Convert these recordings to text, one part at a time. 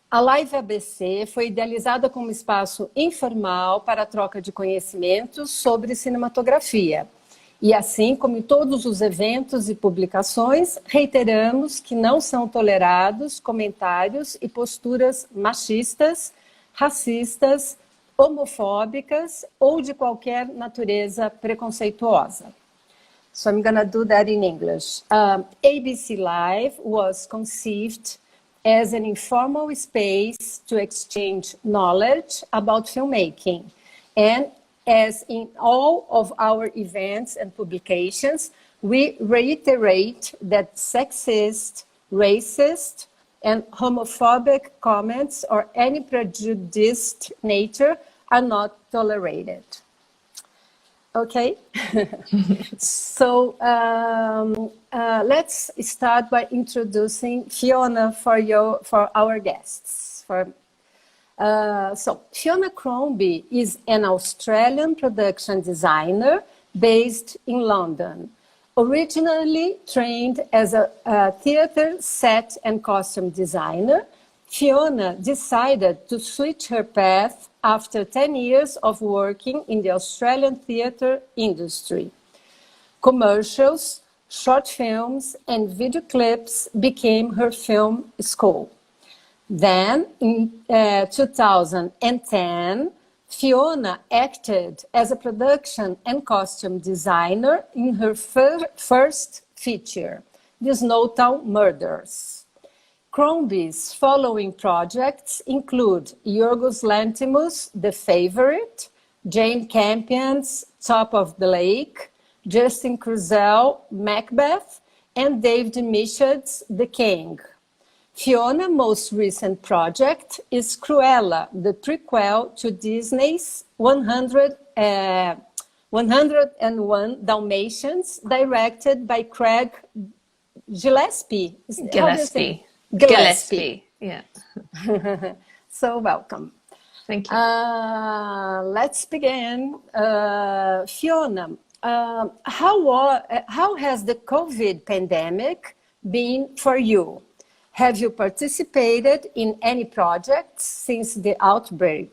A Live ABC foi idealizada como espaço informal para a troca de conhecimentos sobre cinematografia. E assim como em todos os eventos e publicações, reiteramos que não são tolerados comentários e posturas machistas, racistas, homofóbicas ou de qualquer natureza preconceituosa. So I'm going to do that in English. ABC Live was conceived as an informal space to exchange knowledge about filmmaking. And as in all of our events and publications, we reiterate that sexist, racist, and homophobic comments or any prejudiced nature are not tolerated. Okay, so let's start by introducing Fiona for our guests. So Fiona Crombie is an Australian production designer based in London. Originally trained as a theatre set and costume designer, Fiona decided to switch her path after 10 years of working in the Australian theatre industry. Commercials, short films, and video clips became her film school. Then, in 2010, Fiona acted as a production and costume designer in her first feature, The Snowtown Murders. Crombie's following projects include Yorgos Lanthimos' The Favourite, Jane Campion's Top of the Lake, Justin Kurzel, Macbeth, and David Michaud's The King. Fiona's most recent project is Cruella, the prequel to Disney's 101 Dalmatians, directed by Craig Gillespie. Gillespie, yeah. So welcome. Thank you. Let's begin. Fiona, how has the COVID pandemic been for you? Have you participated in any projects since the outbreak?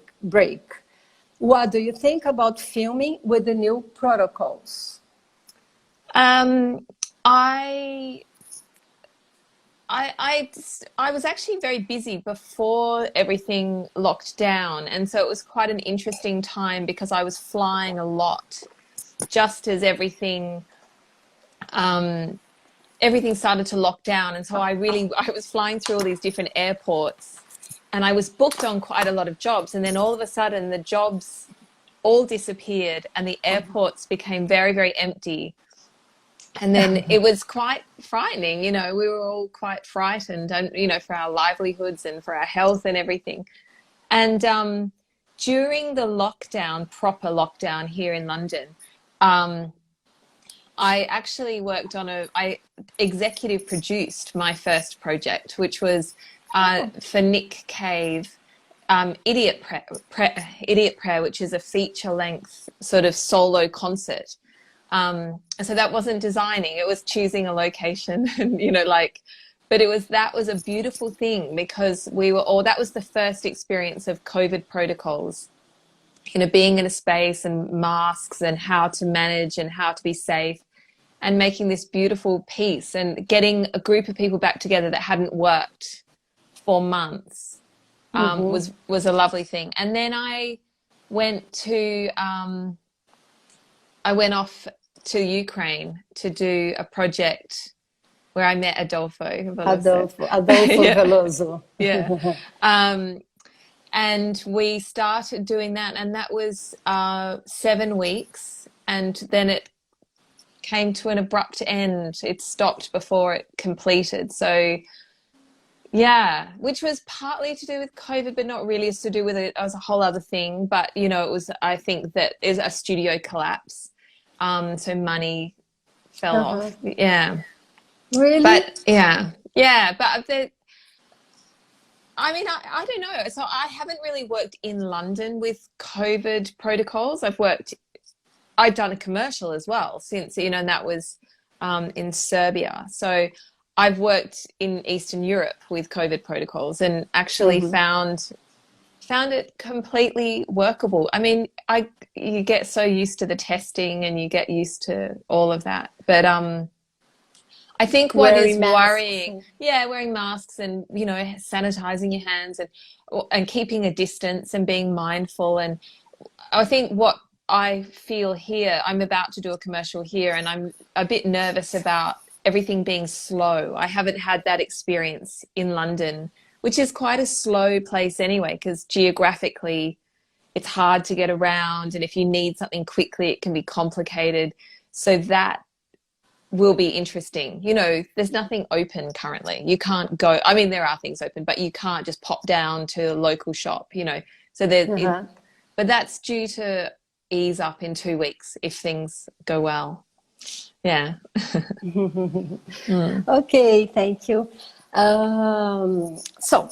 What do you think about filming with the new protocols? I was actually very busy before everything locked down, and so it was quite an interesting time because I was flying a lot just as everything started to lock down. And so I was flying through all these different airports, and I was booked on quite a lot of jobs, and then all of a sudden the jobs all disappeared and the airports became very, very empty. And then it was quite frightening, we were all quite frightened, and, for our livelihoods and for our health and everything. And during the proper lockdown here in London, I actually worked on I executive produced my first project, which was for Nick Cave, Idiot Prayer, which is a feature-length sort of solo concert. So that wasn't designing, it was choosing a location and, but that was a beautiful thing because that was the first experience of COVID protocols, being in a space and masks and how to manage and how to be safe, and making this beautiful piece and getting a group of people back together that hadn't worked for months was a lovely thing. And then I went off to Ukraine to do a project where I met Adolfo Veloso. Yeah. And we started doing that, and that was 7 weeks, and then it came to an abrupt end. It stopped before it completed. So yeah, which was partly to do with COVID, but not really. It's to do with it. It was a whole other thing. But, it was, I think that is a studio collapse. So money fell off. Yeah. Really? But but I don't know. So I haven't really worked in London with COVID protocols. I'd done a commercial as well since, and that was in Serbia. So I've worked in Eastern Europe with COVID protocols and actually found it completely workable. I mean, you get so used to the testing and you get used to all of that. But I think what is worrying, wearing masks and, you know, sanitizing your hands and keeping a distance and being mindful. And I think what I feel here, I'm about to do a commercial here and I'm a bit nervous about everything being slow. I haven't had that experience in London, which is quite a slow place anyway, because geographically it's hard to get around. And if you need something quickly, it can be complicated. So that will be interesting. You know, there's nothing open currently. You can't go, I mean, there are things open, but you can't just pop down to a local shop, you know. So but that's due to ease up in 2 weeks if things go well. Yeah. Okay, thank you. So,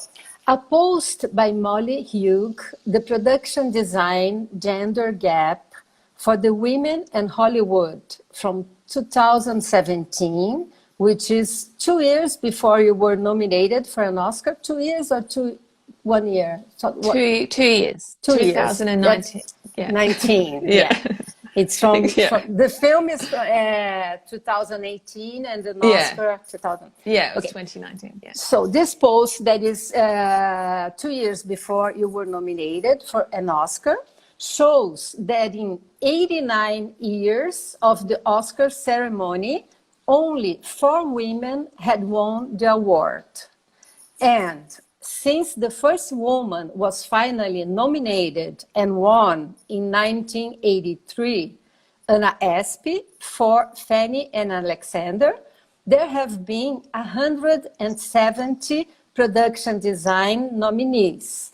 a post by Molly Hugh, the production design gender gap for the women in Hollywood from 2017, which is 2 years before you were nominated for an Oscar. 2 years or 1 year? So, 2 years. 2 years. 2019. Yeah. 19. Yeah. It's from the film is 2018 and the Oscar 2000. Yeah, it was 2019. Yeah. So this post that is 2 years before you were nominated for an Oscar shows that in 89 years of the Oscar ceremony, only 4 women had won the award. And since the first woman was finally nominated and won in 1983, Anna Espy for Fanny and Alexander, there have been 170 production design nominees.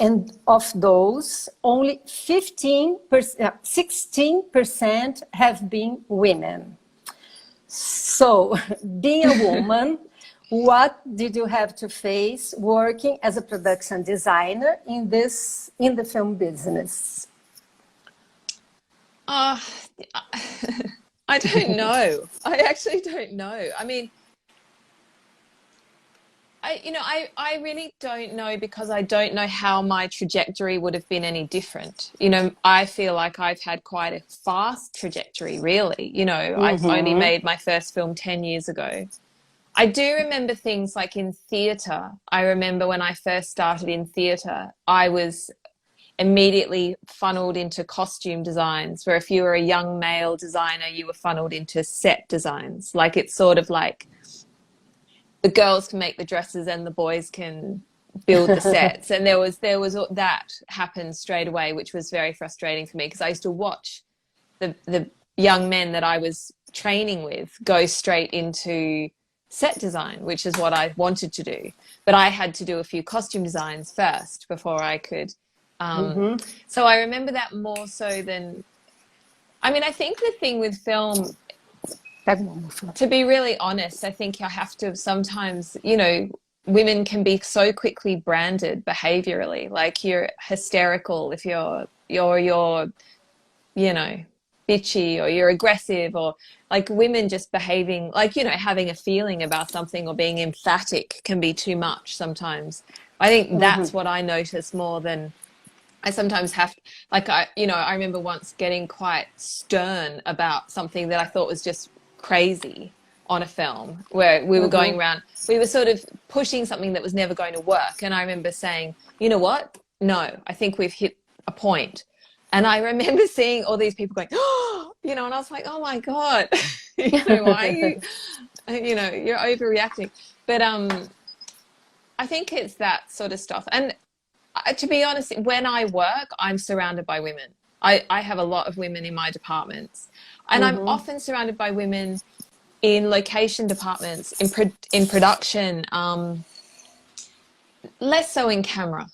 And of those, only 16% have been women. So, being a woman, what did you have to face working as a production designer in the film business? I don't know. I actually don't know. I mean, I really don't know, because I don't know how my trajectory would have been any different. You know, I feel like I've had quite a fast trajectory, really. You know, I've only made my first film 10 years ago. I do remember things like in theatre. I remember when I first started in theatre, I was immediately funneled into costume designs, where if you were a young male designer, you were funneled into set designs. Like, it's sort of like the girls can make the dresses and the boys can build the sets. And there was that happened straight away, which was very frustrating for me, because I used to watch the young men that I was training with go straight into set design, which is what I wanted to do. But I had to do a few costume designs first before I could. So I remember that more so than, I mean, I think the thing with film, to be really honest, I think you have to sometimes, you know, women can be so quickly branded behaviorally, like you're hysterical if you're you know, bitchy, or you're aggressive, or like women just behaving like, you know, having a feeling about something or being emphatic can be too much sometimes. I think that's what I notice more than I sometimes have, like, I remember once getting quite stern about something that I thought was just crazy on a film, where we were going around, we were sort of pushing something that was never going to work. And I remember saying, you know what? No, I think we've hit a point. And I remember seeing all these people going, oh, you know, and I was like, oh my God, you know, why are you, you know, you're overreacting. But I think it's that sort of stuff. And to be honest, when I work, I'm surrounded by women. I have a lot of women in my departments, and I'm often surrounded by women in location departments, in production, less so in camera.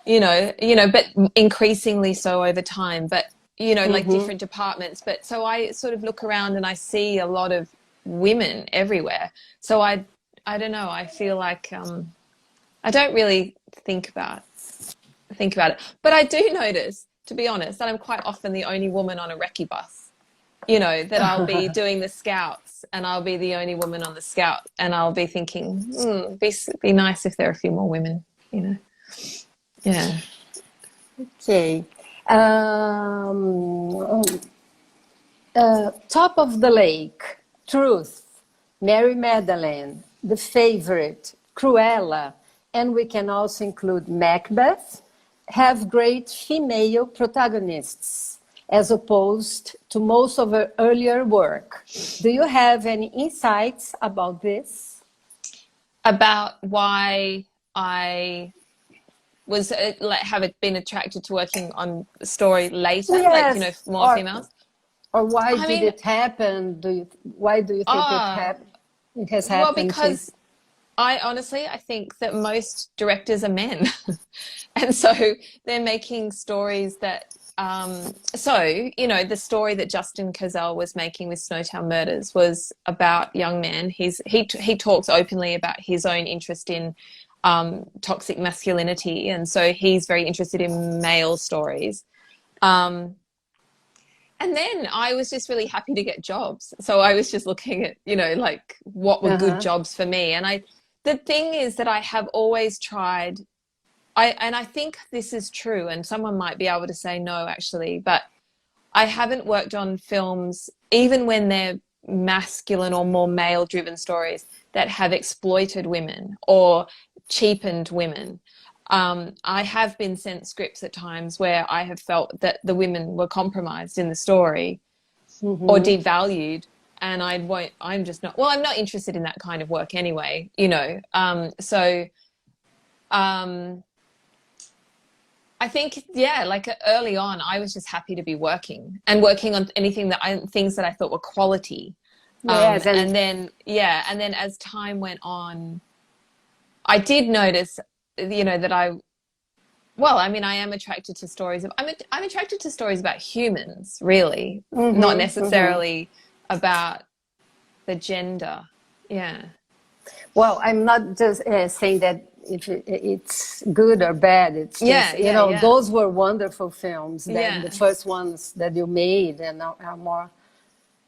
You know, but increasingly so over time, but, you know, like different departments. But so I sort of look around and I see a lot of women everywhere. So I don't know, I feel like I don't really think about it. But I do notice, to be honest, that I'm quite often the only woman on a recce bus. you know, that I'll be doing the scouts and I'll be the only woman on the scout, and I'll be thinking, be nice if there are a few more women, you know. Yeah. Okay. Top of the Lake, Truth, Mary Magdalene, The Favorite, Cruella, and we can also include Macbeth, have great female protagonists, as opposed to most of her earlier work. Do you have any insights about this? About why I was have been attracted to working on the story later, Yes. like, you know, more females? Or why did it happen? Why do you think it has happened? Well, because I think that most directors are men. And so they're making stories that, so, you know, the story that Justin Cazell was making with Snowtown Murders was about young men. He talks openly about his own interest in toxic masculinity. And so he's very interested in male stories. And then I was just really happy to get jobs. So I was just looking at, you know, like what were good jobs for me. And the thing is that I have always tried, and I think this is true, and someone might be able to say no, actually, but I haven't worked on films, even when they're masculine or more male-driven stories, that have exploited women or cheapened women. I have been sent scripts at times where I have felt that the women were compromised in the story or devalued, and I'm just not, well, I'm not interested in that kind of work anyway, you know. I think, yeah, like early on, I was just happy to be working on things that I thought were quality. Yes, and then as time went on, I did notice, you know, that I am attracted to stories I'm attracted to stories about humans, really, not necessarily about the gender. Yeah. Well, I'm not just saying that if it's good or bad. It's just, you know, those were wonderful films. The first ones that you made, and are more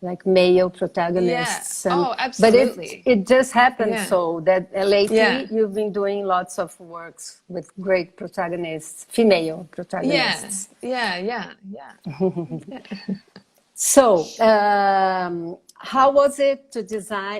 like male protagonists. Yeah. Oh, absolutely. But it just happened so that lately you've been doing lots of works with great protagonists, female protagonists. Yeah. So, how was it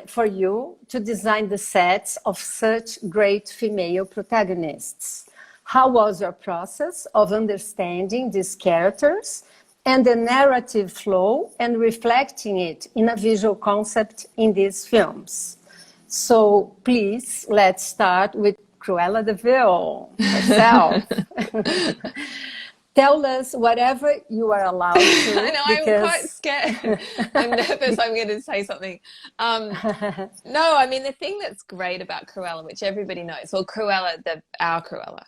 for you to design the sets of such great female protagonists? How was your process of understanding these characters and the narrative flow and reflecting it in a visual concept in these films? So please, let's start with Cruella de Vil herself. Tell us whatever you are allowed to. I know, I'm quite scared. I'm nervous I'm going to say something. No, I mean, the thing that's great about Cruella, which everybody knows, well, Cruella, our Cruella,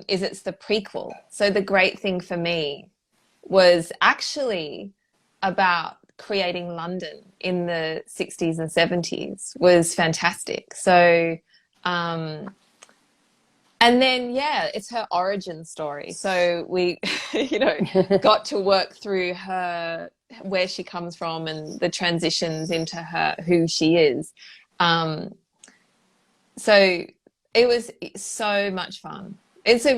is it's the prequel. So the great thing for me was actually about creating London in the 60s and 70s was fantastic. So, and then, it's her origin story. So we, you know, got to work through her, where she comes from and the transitions into her, who she is. So it was so much fun. It's I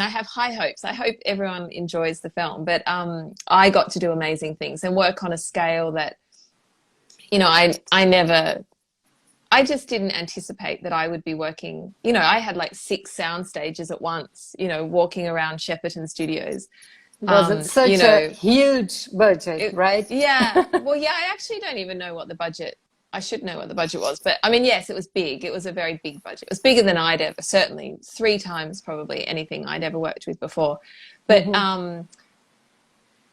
have high hopes. I hope everyone enjoys the film, but I got to do amazing things and work on a scale that, you know, I just didn't anticipate that I would be working, you know, I had like 6 sound stages at once, you know, walking around Shepperton Studios. Was it such a huge budget, right? Yeah. Well, I actually don't even know what the budget, I should know what the budget was, but I mean, yes, it was big. It was a very big budget. It was bigger than I'd ever, certainly 3 times probably anything I'd ever worked with before. But,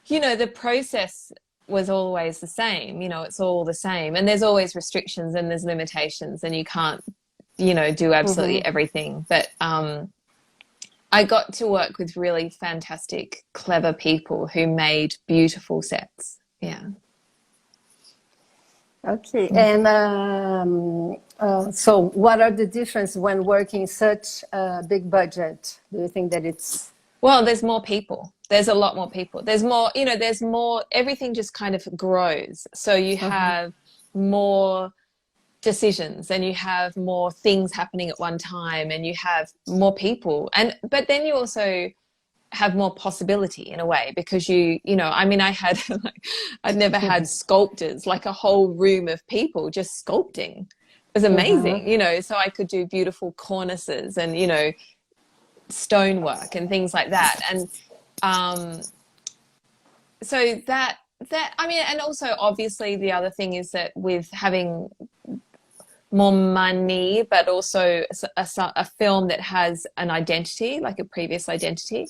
you know, the process was always the same, you know, it's all the same, and there's always restrictions and there's limitations and you can't, you know, do absolutely everything. But I got to work with really fantastic, clever people who made beautiful sets. Yeah. Okay. And so what are the differences when working such a big budget? Do you think that it's... Well, there's more people. There's a lot more people. There's more, you know, there's more, everything just kind of grows. So you have more decisions and you have more things happening at one time and you have more people. But then you also have more possibility in a way, because you know, I mean, I'd never had sculptors, like a whole room of people just sculpting. It was amazing, you know, so I could do beautiful cornices and, you know, stonework and things like that. And so that I mean, and also obviously the other thing is that with having more money, but also a film that has an identity, like a previous identity,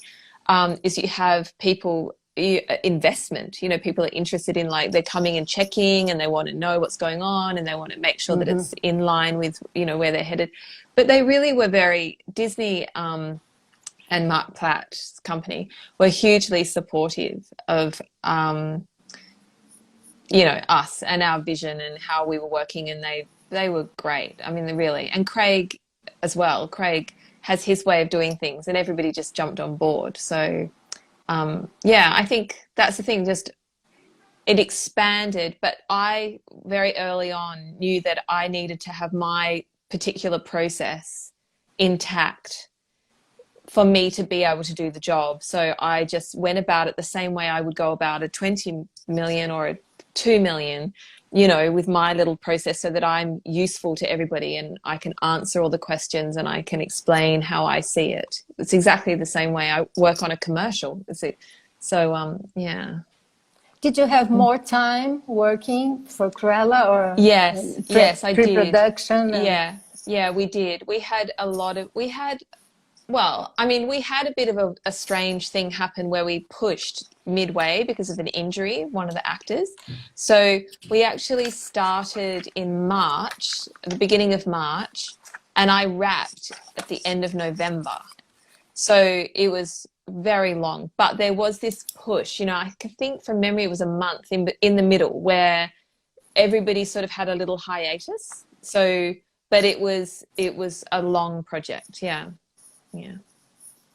is you have people, investment, you know, people are interested in, like, they're coming and checking and they want to know what's going on and they want to make sure that it's in line with, you know, where they're headed. But they really were very, Disney and Mark Platt's company were hugely supportive of, you know, us and our vision and how we were working, and they were great. I mean, they really, and Craig as well. Craig has his way of doing things and everybody just jumped on board. So, yeah, I think that's the thing, just it expanded, but I very early on knew that I needed to have my particular process intact for me to be able to do the job. So I just went about it the same way I would go about a 20 million or a 2 million, you know, with my little process, so that I'm useful to everybody and I can answer all the questions and I can explain how I see it. It's exactly the same way I work on a commercial. So, yeah. Did you have more time working for Cruella, or yes, I did. Pre-production? Yeah, we did. Well, I mean, we had a bit of a strange thing happen where we pushed midway because of an injury, one of the actors. So we actually started in March, at the beginning of March, and I wrapped at the end of November. So it was very long, but there was this push, you know, I think from memory it was a month in the middle where everybody sort of had a little hiatus. So, but it was a long project, yeah. Yeah.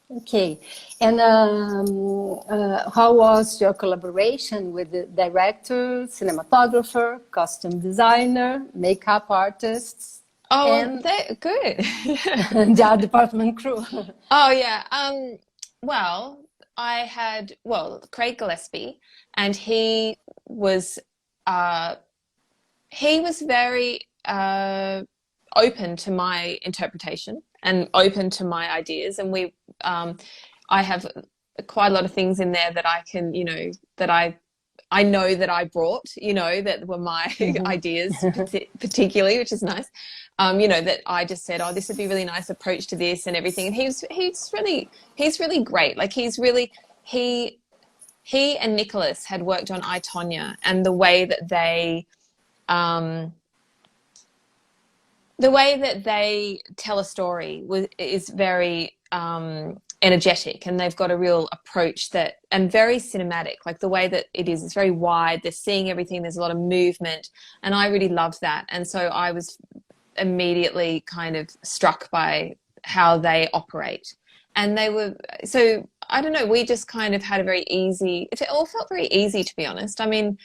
Okay. And how was your collaboration with the director, cinematographer, costume designer, makeup artists? Oh, and they're good. the art department crew? Oh, yeah. Well, I had, Craig Gillespie, and he was very open to my interpretation and open to my ideas. And I have quite a lot of things in there that I can, you know, that I know that I brought, you know, that were my ideas particularly, which is nice. You know, that I just said, oh, this would be a really nice approach to this and everything. And he's really great. Like he and Nicholas had worked on I, Tonya, and the way that they tell a story is very energetic, and they've got a real approach and very cinematic. Like the way that it's very wide, they're seeing everything, there's a lot of movement, and I really loved that. And so I was immediately kind of struck by how they operate. And so I don't know, we just kind of had it all felt very easy, to be honest. I mean,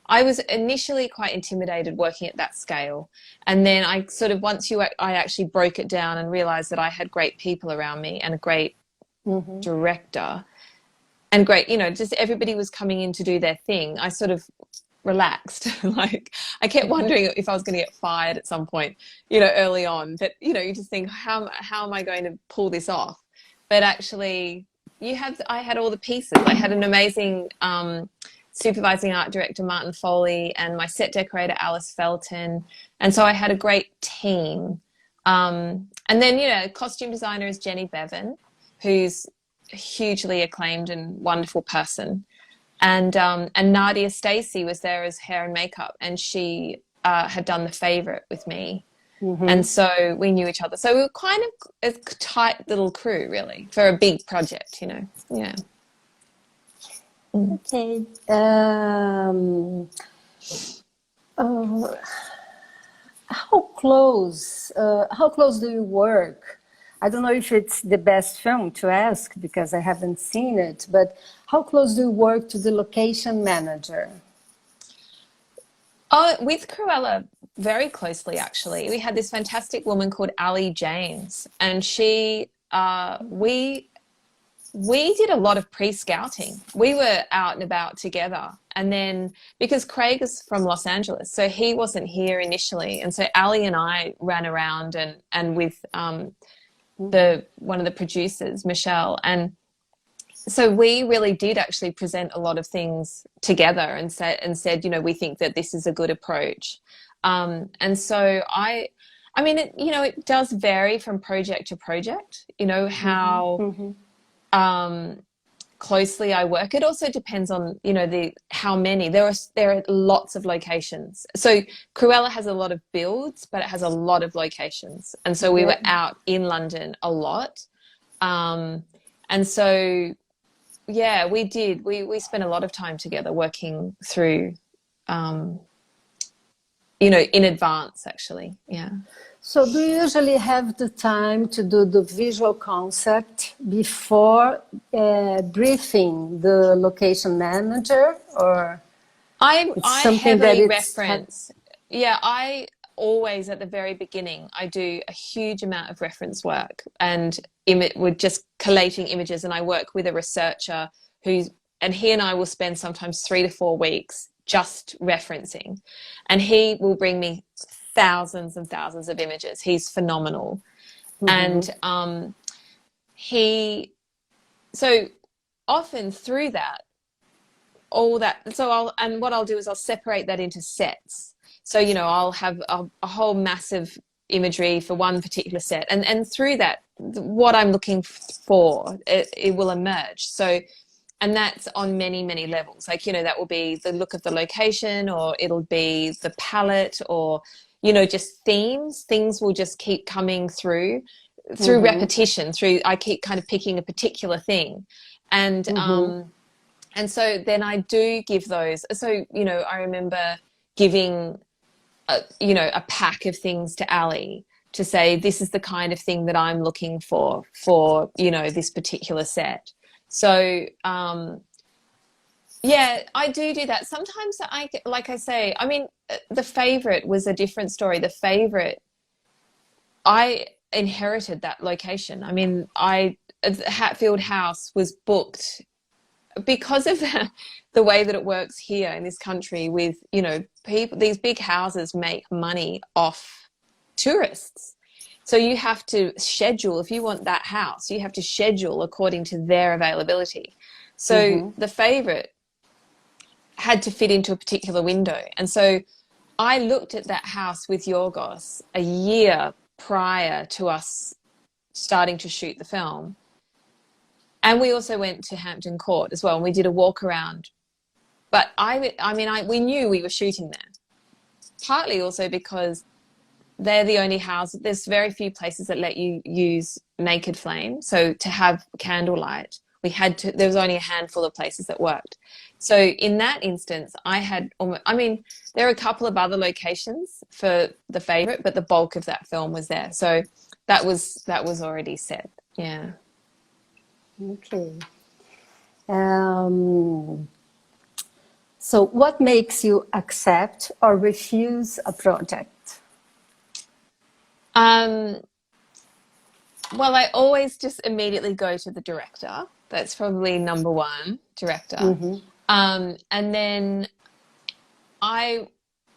I was initially quite intimidated working at that scale. And then I sort of, I actually broke it down and realized that I had great people around me and a great director and great, you know, just everybody was coming in to do their thing. I sort of relaxed. Like I kept wondering if I was going to get fired at some point, you know, early on. But, you know, you just think, how am I going to pull this off? But actually I had all the pieces. I had an amazing supervising art director, Martin Foley, and my set decorator, Alice Felton. And so I had a great team. And then, you know, costume designer is Jenny Bevan, who's a hugely acclaimed and wonderful person. And Nadia Stacey was there as hair and makeup, and she had done The Favourite with me. And so we knew each other. So we were kind of a tight little crew, really, for a big project, you know. Yeah. Okay. How close do you work I don't know if it's the best film to ask because I haven't seen it, but how close do you work to the location manager? Oh, with Cruella, very closely, actually. We had this fantastic woman called Ali James, and we did a lot of pre-scouting. We were out and about together. And then, because Craig is from Los Angeles, so he wasn't here initially. And so Ali and I ran around and with one of the producers, Michelle. And so we really did actually present a lot of things together and said, you know, we think that this is a good approach. And so I mean, it does vary from project to project, you know, how closely I work. It also depends on, you know, how many. There are lots of locations. So Cruella has a lot of builds, but it has a lot of locations. And so we were out in London a lot. And so, yeah, we did. We spent a lot of time together working through, you know, in advance, actually. Yeah. So do you usually have the time to do the visual concept before briefing the location manager, or I something heavily that reference. Yeah, I always at the very beginning, I do a huge amount of reference work and we're just collating images, and I work with a researcher and he and I will spend sometimes 3 to 4 weeks just referencing, and he will bring me thousands and thousands of images. He's phenomenal. And so often through that, what I'll do is I'll separate that into sets. So, you know, I'll have a whole massive imagery for one particular set, and through that, what I'm looking for, it will emerge. So, and that's on many, many levels. Like, you know, that will be the look of the location, or it'll be the palette, or, you know, just themes. Things will just keep coming through repetition, I keep kind of picking a particular thing. And so then I do give those. So, you know, I remember giving, you know, a pack of things to Ali to say, this is the kind of thing that I'm looking for, you know, this particular set. So, yeah, I do that. Sometimes like I say, I mean, The Favourite was a different story. The Favourite, I inherited that location. I mean, Hatfield House was booked because of the way that it works here in this country with, you know, these big houses make money off tourists. So you have to schedule, if you want that house, you have to schedule according to their availability. So The Favourite had to fit into a particular window. And so I looked at that house with Yorgos a year prior to us starting to shoot the film. And we also went to Hampton Court as well, and we did a walk around. But we knew we were shooting there, partly also because they're the only house. There's very few places that let you use naked flame. So to have candlelight, there was only a handful of places that worked. So in that instance, there are a couple of other locations for The Favourite, but the bulk of that film was there. So that was already set. Yeah. Okay. So what makes you accept or refuse a project? Well, I always just immediately go to the director. That's probably number one, director. And then I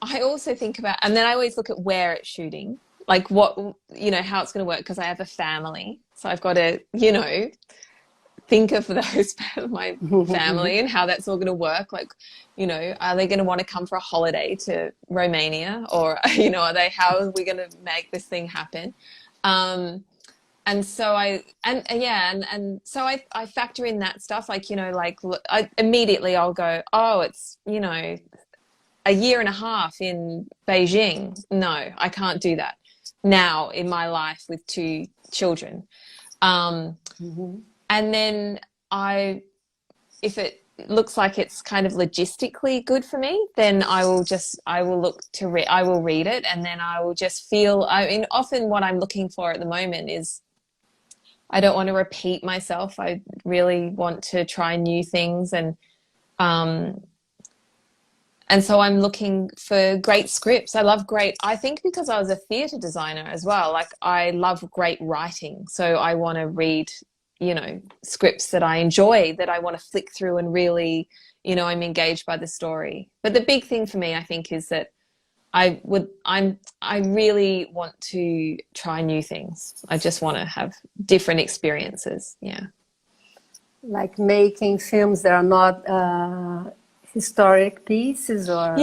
also think about, and then I always look at where it's shooting, like what, you know, how it's going to work, because I have a family. So I've got to, you know, think of those, my family, and how that's all going to work. Like, you know, are they going to want to come for a holiday to Romania, or, you know, how are we going to make this thing happen? And so I factor in that stuff, like, you know, like I'll go, oh, it's, you know, a year and a half in Beijing. No, I can't do that now in my life with 2 children. And then if it looks like it's kind of logistically good for me, then I will read it, and then I will just feel, I mean, often what I'm looking for at the moment is I don't want to repeat myself. I really want to try new things, and so I'm looking for great scripts. I think because I was a theatre designer as well, like I love great writing. So I want to read, scripts that I enjoy, that I want to flick through and really, I'm engaged by the story. But the big thing for me, I think, is that I really want to try new things. I just want to have different experiences. Yeah. Like making films that are not historic pieces or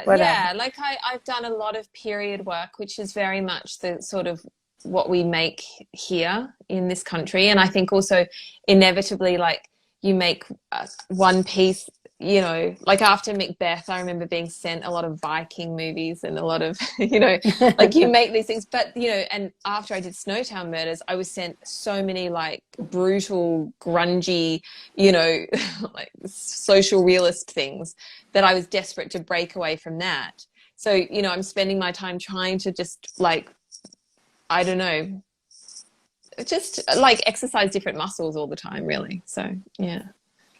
whatever. Like I've done a lot of period work, which is very much the sort of what we make here in this country. And I think also inevitably, like you make one piece, like after Macbeth, I remember being sent a lot of Viking movies and a lot of, like you make these things. But, and after I did Snowtown Murders, I was sent so many like brutal, grungy, like social realist things that I was desperate to break away from that. So, I'm spending my time trying to just like, I don't know, just like exercise different muscles all the time, really. So, yeah.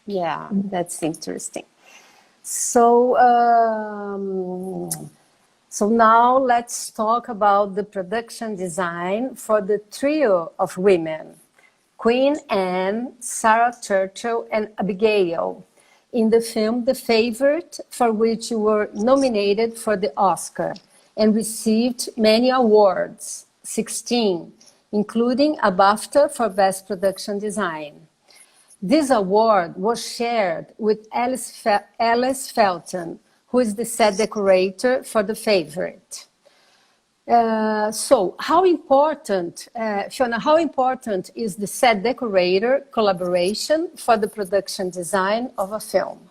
Yeah, that's interesting. So, so now let's talk about the production design for the trio of women, Queen Anne, Sarah Churchill, and Abigail, in the film The Favourite, for which you were nominated for the Oscar and received many awards, 16, including a BAFTA for Best Production Design. This award was shared with Alice Felton, who is the set decorator for The Favourite. So how important, Fiona, how important is the set decorator collaboration for the production design of a film?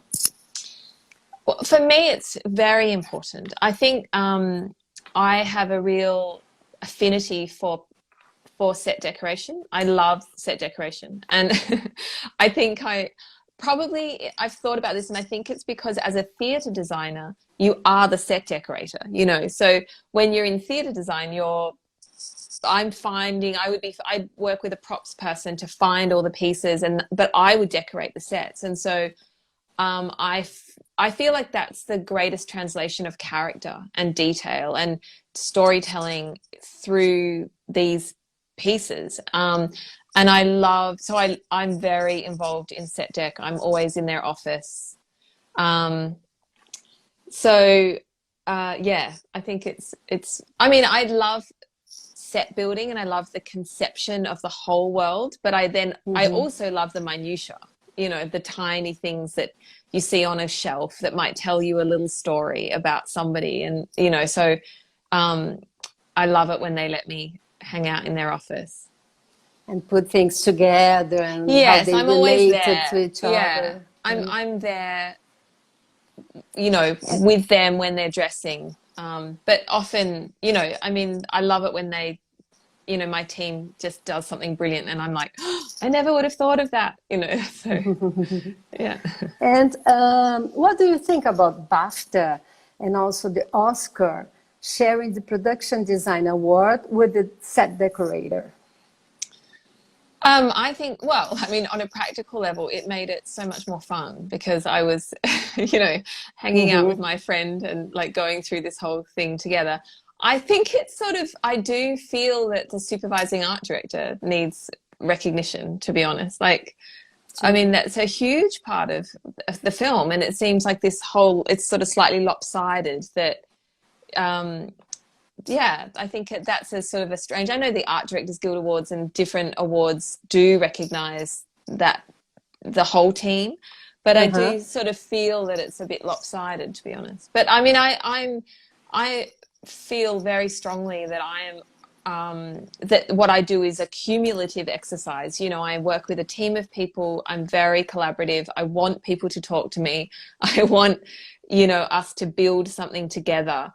Well, for me, it's very important. I think I have a real affinity for set decoration. I love set decoration. And I think I've thought about this, and I think it's because as a theatre designer, you are the set decorator, So when you're in theatre design, I'd work with a props person to find all the pieces, but I would decorate the sets. And so I feel like that's the greatest translation of character and detail and storytelling through these pieces. And I'm very involved in set deck. I'm always in their office. I think I love set building and I love the conception of the whole world, but I also love the minutiae, the tiny things that you see on a shelf that might tell you a little story about somebody. And, I love it when they let me hang out in their office and put things together and yes, how they I'm always related there. to each other. I'm there, with them when they're dressing. But often, I love it when they, my team just does something brilliant and I'm like, oh, I never would have thought of that, So, yeah. And what do you think about BAFTA and also the Oscar sharing the production design award with the set decorator? I think, on a practical level, it made it so much more fun because I was, hanging out with my friend and like going through this whole thing together. I think it's I do feel that the supervising art director needs recognition, to be honest. Like, that's a huge part of the film. And it seems like it's sort of slightly lopsided that, I think that's a sort of a strange. I know the Art Directors Guild Awards and different awards do recognise that the whole team, but I do sort of feel that it's a bit lopsided, to be honest. But I feel very strongly that I am that what I do is a cumulative exercise. I work with a team of people. I'm very collaborative. I want people to talk to me. I want us to build something together.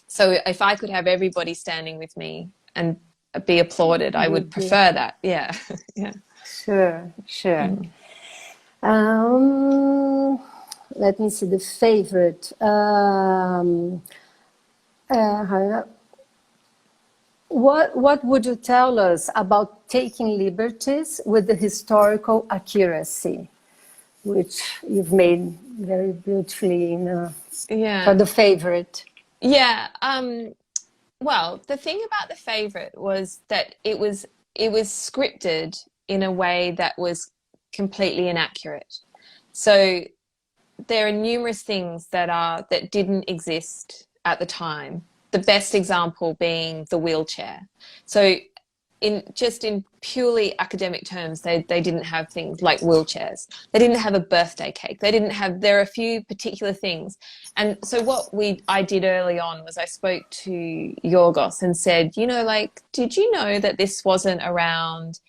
So if I could have everybody standing with me and be applauded, I would prefer that. Yeah. Yeah. Sure. Let me see, The Favourite. What would you tell us about taking liberties with the historical accuracy, which you've made very beautifully for the favorite? Yeah. Well, the thing about the favorite was that it was scripted in a way that was completely inaccurate. So there are numerous things that didn't exist at the time. The best example being the wheelchair. So in purely academic terms, they didn't have things like wheelchairs. They didn't have a birthday cake. There are a few particular things. And so what I did early on was I spoke to Yorgos and said, did you know that this wasn't around?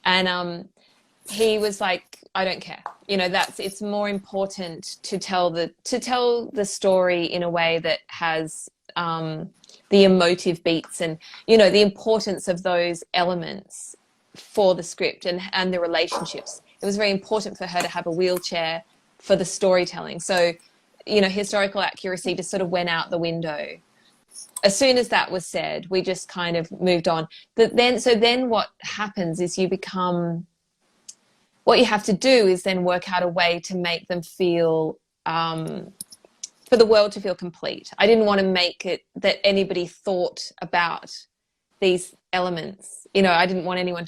And he was like, I don't care. It's more important to tell the story in a way that has the emotive beats and, the importance of those elements for the script and the relationships. It was very important for her to have a wheelchair for the storytelling. So, historical accuracy just sort of went out the window. As soon as that was said, we just kind of moved on. But then what happens is what you have to do is then work out a way to make them feel, for the world to feel complete. I didn't want to make it that anybody thought about these elements. I didn't want anyone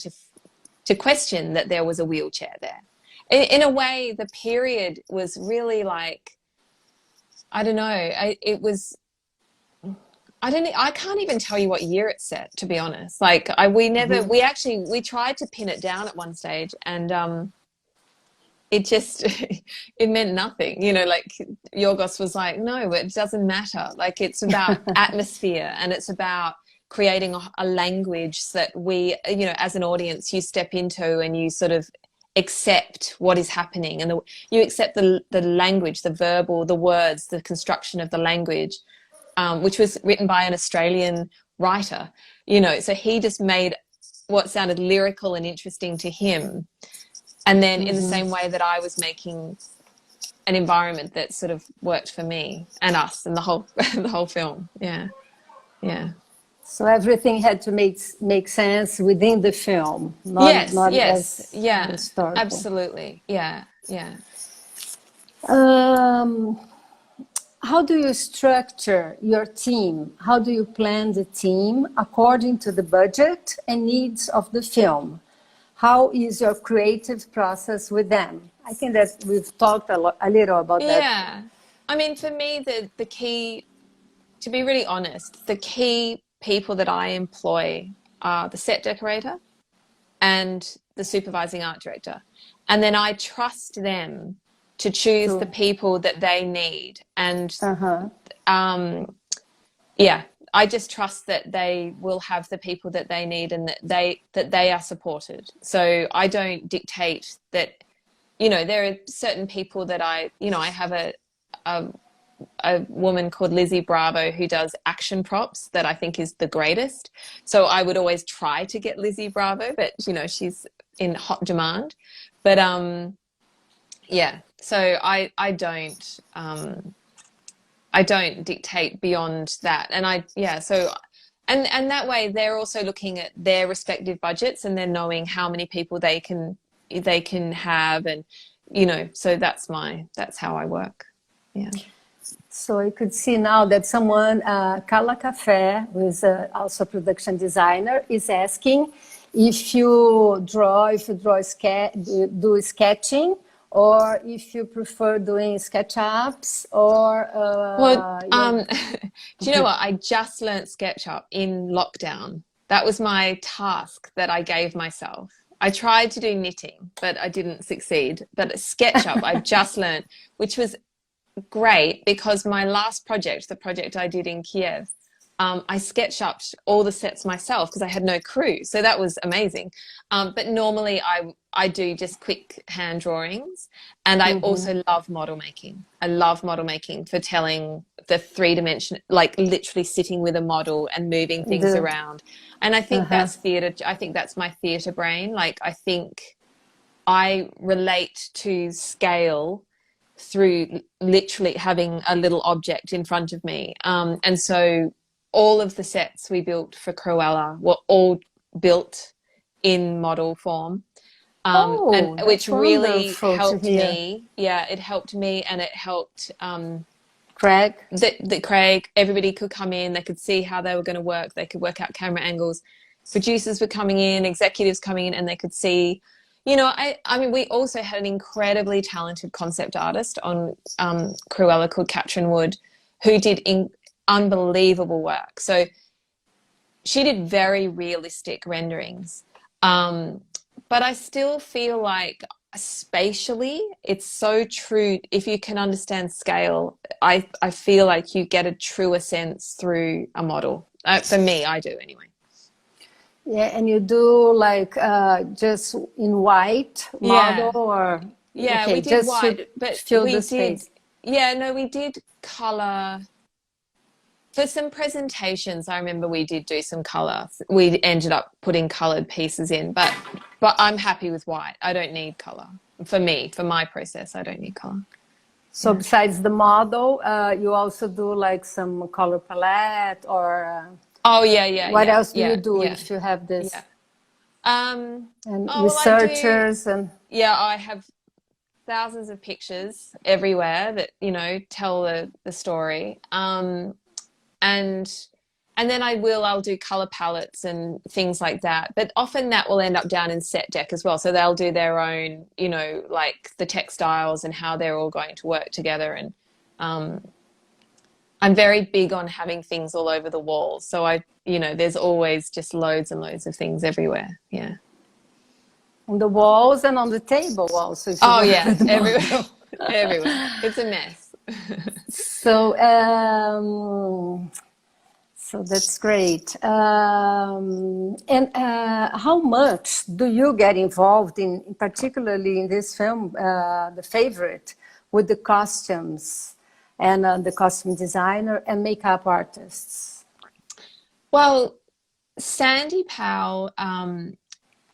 to question that there was a wheelchair there. In a way, the period was really like, I don't know, I can't even tell you what year it's set, to be honest. Like we tried to pin it down at one stage, and it just it meant nothing. Like Yorgos was like, no, it doesn't matter. Like it's about atmosphere, and it's about creating a language that we, as an audience, you step into and you sort of accept what is happening, and you accept the language, the verbal, the words, the construction of the language. Which was written by an Australian writer, so he just made what sounded lyrical and interesting to him. And then in the same way that I was making an environment that sort of worked for me and us and the whole film. Yeah. Yeah. So everything had to make sense within the film. Not yes. As yeah. historical. Absolutely. Yeah. Yeah. How do you structure your team? How do you plan the team according to the budget and needs of the film? How is your creative process with them? I think that we've talked a little about that. Yeah. I mean, for me, the key, to be really honest, the key people that I employ are the set decorator and the supervising art director. And then I trust them to choose the people that they need. And I just trust that they will have the people that they need and that they are supported. So I don't dictate that, there are certain people that I have a woman called Lizzie Bravo who does action props that I think is the greatest. So I would always try to get Lizzie Bravo, but she's in hot demand. But so I don't dictate beyond that. And and that way they're also looking at their respective budgets and then knowing how many people they can have, and so that's how I work. Yeah. So you could see now that someone, Carla Café, who is also a production designer, is asking if you do sketching, or if you prefer doing SketchUps, or... do you know what? I just learnt SketchUp in lockdown. That was my task that I gave myself. I tried to do knitting, but I didn't succeed. But SketchUp, I just learnt, which was great because my last project, the project I did in Kiev, I SketchUped all the sets myself because I had no crew. So that was amazing. But normally I do just quick hand drawings, and I also love model making. I love model making for telling the 3-dimensional, like literally sitting with a model and moving things around. And I think that's theatre. I think that's my theatre brain. Like I think I relate to scale through literally having a little object in front of me. And so all of the sets we built for Cruella were all built in model form. And which really helped me. Yeah, it helped me, and it helped Craig. That Craig, everybody could come in, they could see how they were going to work, they could work out camera angles. Producers were coming in, executives coming in, and they could see, you know, I mean, we also had an incredibly talented concept artist on Cruella called Katrin Wood, who did unbelievable work. So she did very realistic renderings. But I still feel like spatially it's so true. If you can understand scale, I feel like you get a truer sense through a model. For me, I do anyway. Yeah, and you do like just in white model or okay, we did just white, but fill we the did space. Yeah, no, we did color. For some presentations, I remember we did do some colour. We ended up putting coloured pieces in, but I'm happy with white. I don't need colour. For me, for my process, I don't need colour. So besides the model, you also do like some colour palette or... What else do you do if you have this? And researchers and... Yeah, I have thousands of pictures everywhere that, you know, tell the story. And then I'll do color palettes and things like that. But often that will end up down in set deck as well. So they'll do their own, you know, like the textiles and how they're all going to work together. And I'm very big on having things all over the walls. So there's always just loads and loads of things everywhere. Yeah. On the walls and on the table also. Everywhere. Everywhere. It's a mess. So that's great. And how much do you get involved in, particularly in this film, The Favorite, with the costumes and the costume designer and makeup artists? Well, Sandy Powell and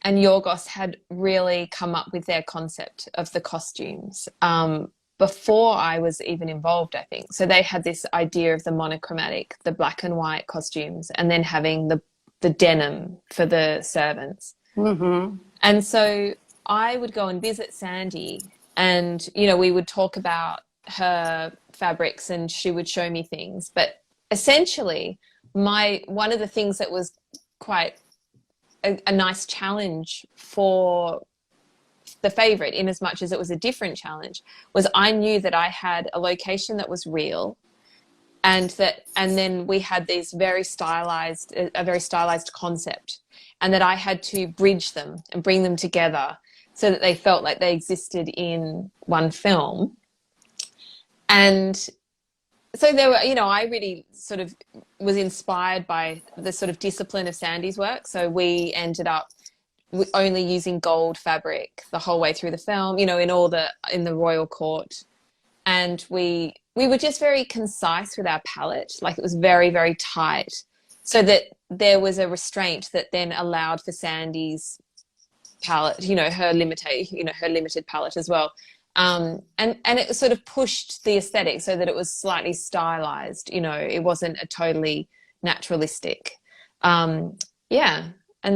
Yorgos had really come up with their concept of the costumes before I was even involved, I think. So they had this idea of the monochromatic, the black and white costumes, and then having the denim for the servants. Mm-hmm. And so I would go and visit Sandy, and, you know, we would talk about her fabrics and she would show me things. But essentially, one of the things that was quite a nice challenge for The Favorite, in as much as it was a different challenge, was I knew that I had a location that was real, and then we had a very stylized concept, and that I had to bridge them and bring them together so that they felt like they existed in one film. And so there were, you know, I really sort of was inspired by the sort of discipline of Sandy's work. So we ended up only using gold fabric the whole way through the film, you know, in the royal court. And we were just very concise with our palette. Like, it was very, very tight, so that there was a restraint that then allowed for Sandy's palette, you know, her limited palette as well. And it sort of pushed the aesthetic so that it was slightly stylized, you know, it wasn't a totally naturalistic. And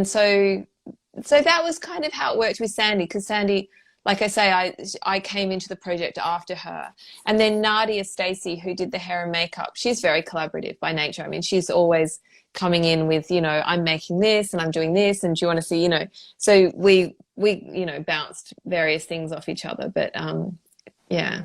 so that was kind of how it worked with Sandy, because Sandy, like I say, I came into the project after her. And then Nadia Stacey, who did the hair and makeup, she's very collaborative by nature. I mean, she's always coming in with, you know, I'm making this and I'm doing this, and do you want to see, you know, so we you know, bounced various things off each other. But yeah.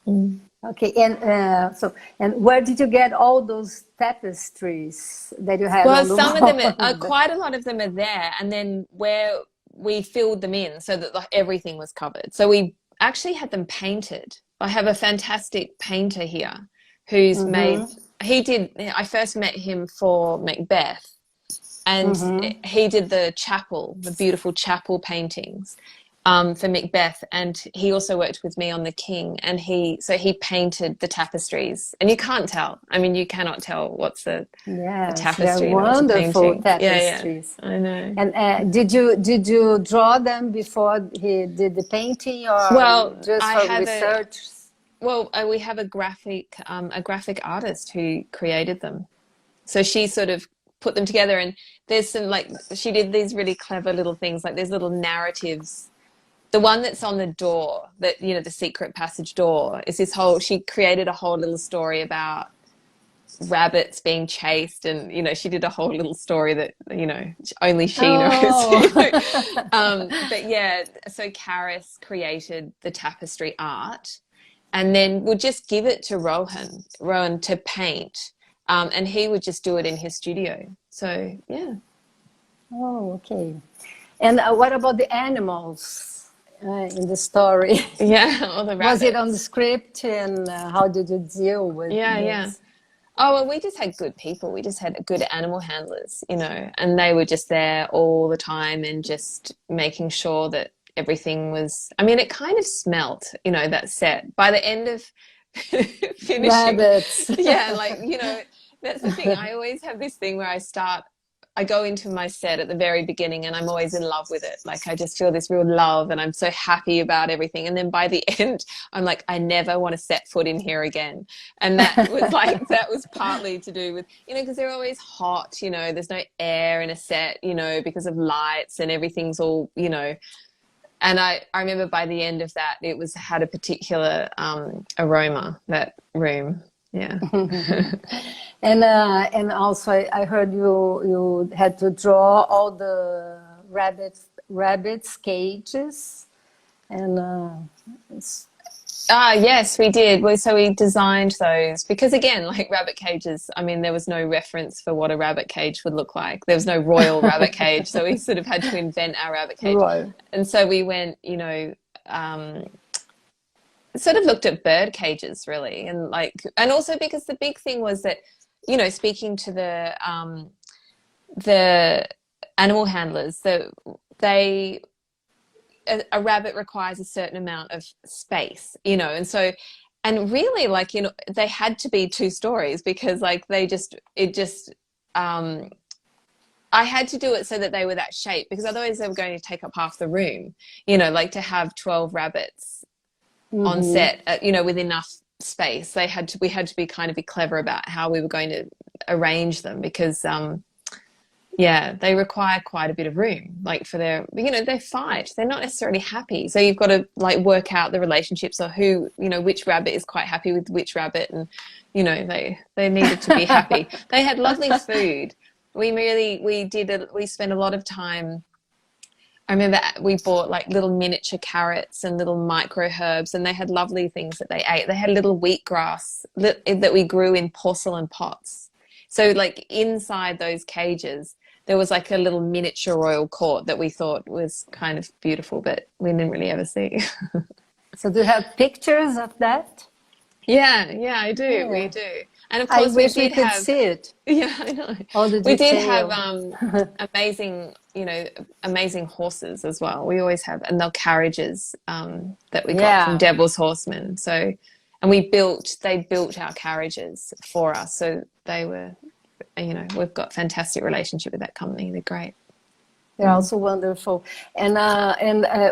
Okay, and where did you get all those tapestries that you had? Well, some of them, quite a lot of them are there, and then where we filled them in so that everything was covered. So we actually had them painted. I have a fantastic painter here who's made. I first met him for Macbeth, and he did the beautiful chapel paintings for Macbeth, and he also worked with me on The King, and he painted the tapestries, and you can't tell. I mean, you cannot tell what's the tapestry. They're wonderful tapestries. Yeah, I know. And did you draw them before he did the painting, or just for research? We have a graphic artist who created them. So she sort of put them together, and there's some, like, she did these really clever little things, like there's little narratives. The one that's on the door, that, you know, the secret passage door, is this whole, she created a whole little story about rabbits being chased, and, you know, she did a whole little story that, you know, only she knows. But yeah, so Karis created the tapestry art, and then would just give it to Rohan to paint, and he would just do it in his studio. So yeah. Oh, okay. And what about the animals in the story? Yeah, all the rabbits. Was it on the script, and how did you deal with this? Yeah. Oh, well, we just had good people. We just had good animal handlers, you know, and they were just there all the time and just making sure that everything was, I mean, it kind of smelt, you know, that set. By the end of finishing. Rabbits. Yeah, like, you know, that's the thing. I always have this thing where I go into my set at the very beginning and I'm always in love with it. Like, I just feel this real love and I'm so happy about everything. And then by the end, I'm like, I never want to set foot in here again. And that was like, that was partly to do with, you know, because they're always hot, you know, there's no air in a set, you know, because of lights and everything's all, you know. And I remember by the end of that, it had a particular aroma, that room. Yeah. And also I heard you had to draw all the rabbits cages, and yes, we did. So we designed those because, again, like rabbit cages, I mean, there was no reference for what a rabbit cage would look like. There was no royal rabbit cage, so we sort of had to invent our rabbit cage. Right. And so we went, you know, sort of looked at bird cages, really, and also because the big thing was that, you know, speaking to the animal handlers, that a rabbit requires a certain amount of space, you know, and really, like, you know, they had to be 2 stories because, like, I had to do it so that they were that shape, because otherwise they were going to take up half the room, you know, like to have 12 rabbits on set, you know, with enough space. We had to be clever about how we were going to arrange them, because they require quite a bit of room, like for their, you know, they fight, they're not necessarily happy, so you've got to like work out the relationships, or who, you know, which rabbit is quite happy with which rabbit, and, you know, they needed to be happy. They had lovely food. We spent a lot of time. I remember we bought like little miniature carrots and little micro herbs, and they had lovely things that they ate. They had little wheatgrass that we grew in porcelain pots. So like inside those cages, there was like a little miniature royal court that we thought was kind of beautiful, but we didn't really ever see. So do you have pictures of that? Yeah, I do. Yeah. We do. And of course, I wish we could see it. Yeah, I know. All the we did detail. have amazing horses as well. We always have, and they're carriages that we got from Devil's Horsemen. So, and they built our carriages for us. So they were, you know, we've got fantastic relationship with that company. They're great. They're also wonderful. And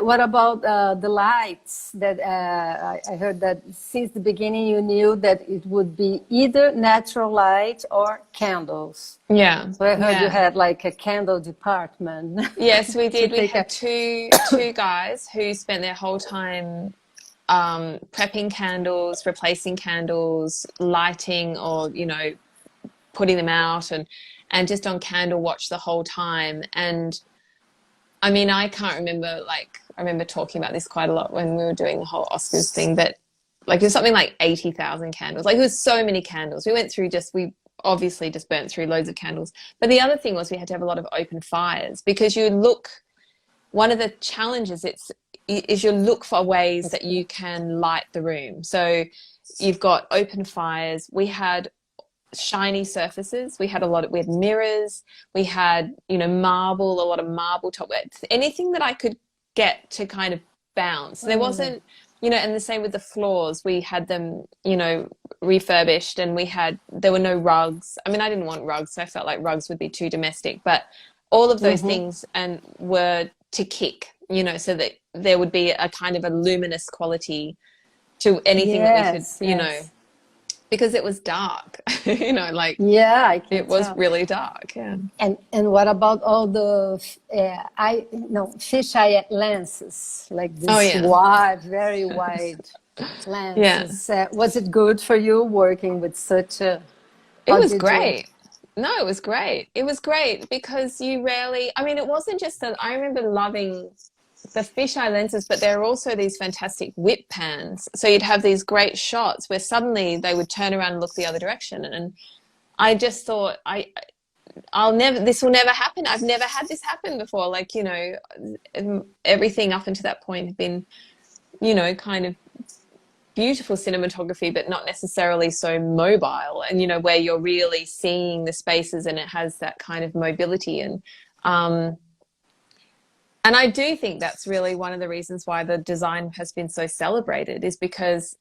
what about the lights? That I heard that since the beginning you knew that it would be either natural light or candles. Yeah. So I heard you had like a candle department. Yes, we did. We had two guys who spent their whole time prepping candles, replacing candles, lighting, or, you know, putting them out, and just on candle watch the whole time. And I mean, I can't remember, like, I remember talking about this quite a lot when we were doing the whole Oscars thing, but like it was something like 80,000 candles. Like, it was so many candles. We obviously just burnt through loads of candles. But the other thing was we had to have a lot of open fires, because one of the challenges is you look for ways that you can light the room. So you've got open fires. We had shiny surfaces. We had mirrors. We had, you know, a lot of marble top. Anything that I could get to kind of bounce. There wasn't, you know, and the same with the floors. We had them, you know, refurbished, and there were no rugs. I mean, I didn't want rugs, so I felt like rugs would be too domestic. But all of those things were to kick, you know, so that there would be a kind of a luminous quality to anything that we could, you know. because it was dark, you know, like Yeah, I can it was tell. really dark. Yeah. And what about all the fisheye lenses, like Oh this yeah. wide, very wide Yeah. lenses? Was it good for you working with such a? It How was did you? great. No, it was great. It was great because you rarely, I mean, it wasn't just that I remember loving the fisheye lenses, but there are also these fantastic whip pans. So you'd have these great shots where suddenly they would turn around and look the other direction. And I just thought, I'll never, this will never happen. I've never had this happen before. Like, you know, everything up until that point had been, you know, kind of beautiful cinematography, but not necessarily so mobile, and you know, where you're really seeing the spaces and it has that kind of mobility. Um and I do think that's really one of the reasons why the design has been so celebrated, is because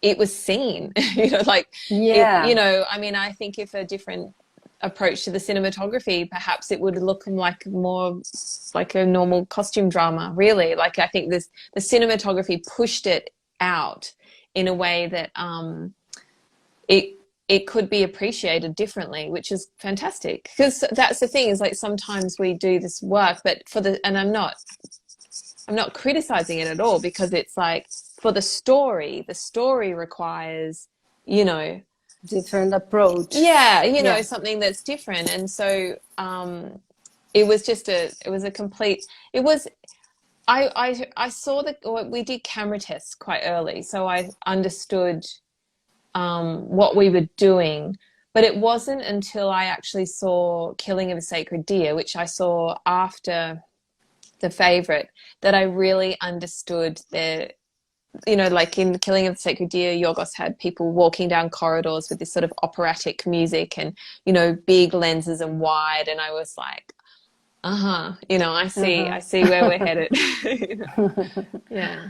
it was seen. You know, like it, Yeah, you know, I mean, I think if a different approach to the cinematography, perhaps it would look like more like a normal costume drama, really. Like I think this, the cinematography pushed it out in a way that it could be appreciated differently, which is fantastic. Because that's the thing, is like sometimes we do this work, but for the, and I'm not criticizing it at all, because it's like for the story requires, you know, different approach. yeah, you know, Yeah. something that's different. And so it was just it was a complete, it was, I saw that we did camera tests quite early, so I understood what we were doing. But it wasn't until I actually saw Killing of a Sacred Deer, which I saw after The Favourite, that I really understood the, you know, like in Killing of the Sacred Deer, Yorgos had people walking down corridors with this sort of operatic music and, you know, big lenses and wide. And I was like, you know, I see where we're headed. You know? Yeah.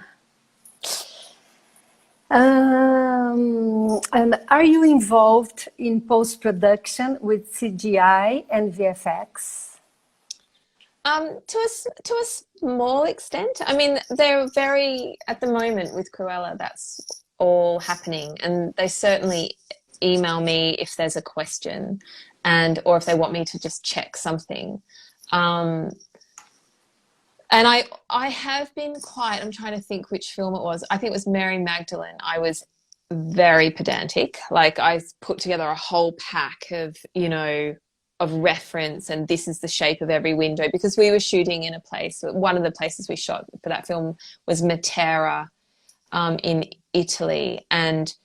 And are you involved in post-production with CGI and VFX? To a small extent. I mean, they're very, at the moment with Cruella, that's all happening, and they certainly email me if there's a question, or if they want me to just check something. And I have been quite, I'm trying to think which film it was. I think it was Mary Magdalene. I was very pedantic. Like I put together a whole pack of, you know, of reference, and this is the shape of every window, because we were shooting in a place, one of the places we shot for that film was Matera in Italy. And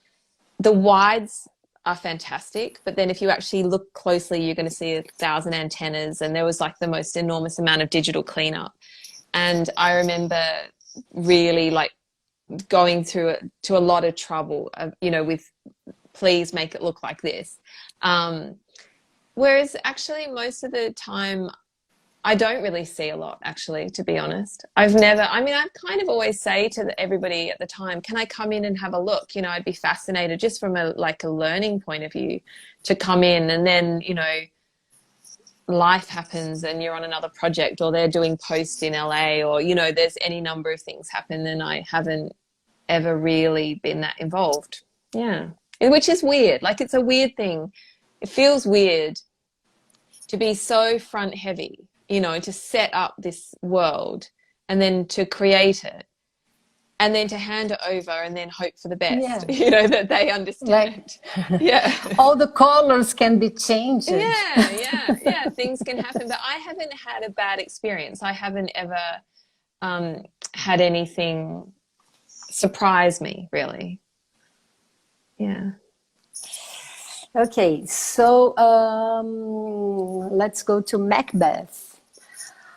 the wides are fantastic, but then if you actually look closely, you're going to see 1,000 antennas, and there was like the most enormous amount of digital cleanup. And I remember really like going through it to a lot of trouble, you know, with please make it look like this. Whereas actually most of the time I don't really see a lot, actually, to be honest. I've never, I mean, I'd kind of always say to everybody at the time, can I come in and have a look? You know, I'd be fascinated just from a learning point of view to come in, and then, you know, life happens and you're on another project, or they're doing post in LA, or, you know, there's any number of things happen, and I haven't ever really been that involved. Yeah. Which is weird. Like, it's a weird thing. It feels weird to be so front heavy, you know, to set up this world and then to create it and then to hand it over and then hope for the best, Yeah. you know, that they understand. Like, yeah. all the colors can be changed. Yeah. Things can happen, but I haven't had a bad experience. I haven't ever had anything surprise me, really. Yeah. Okay, so let's go to Macbeth.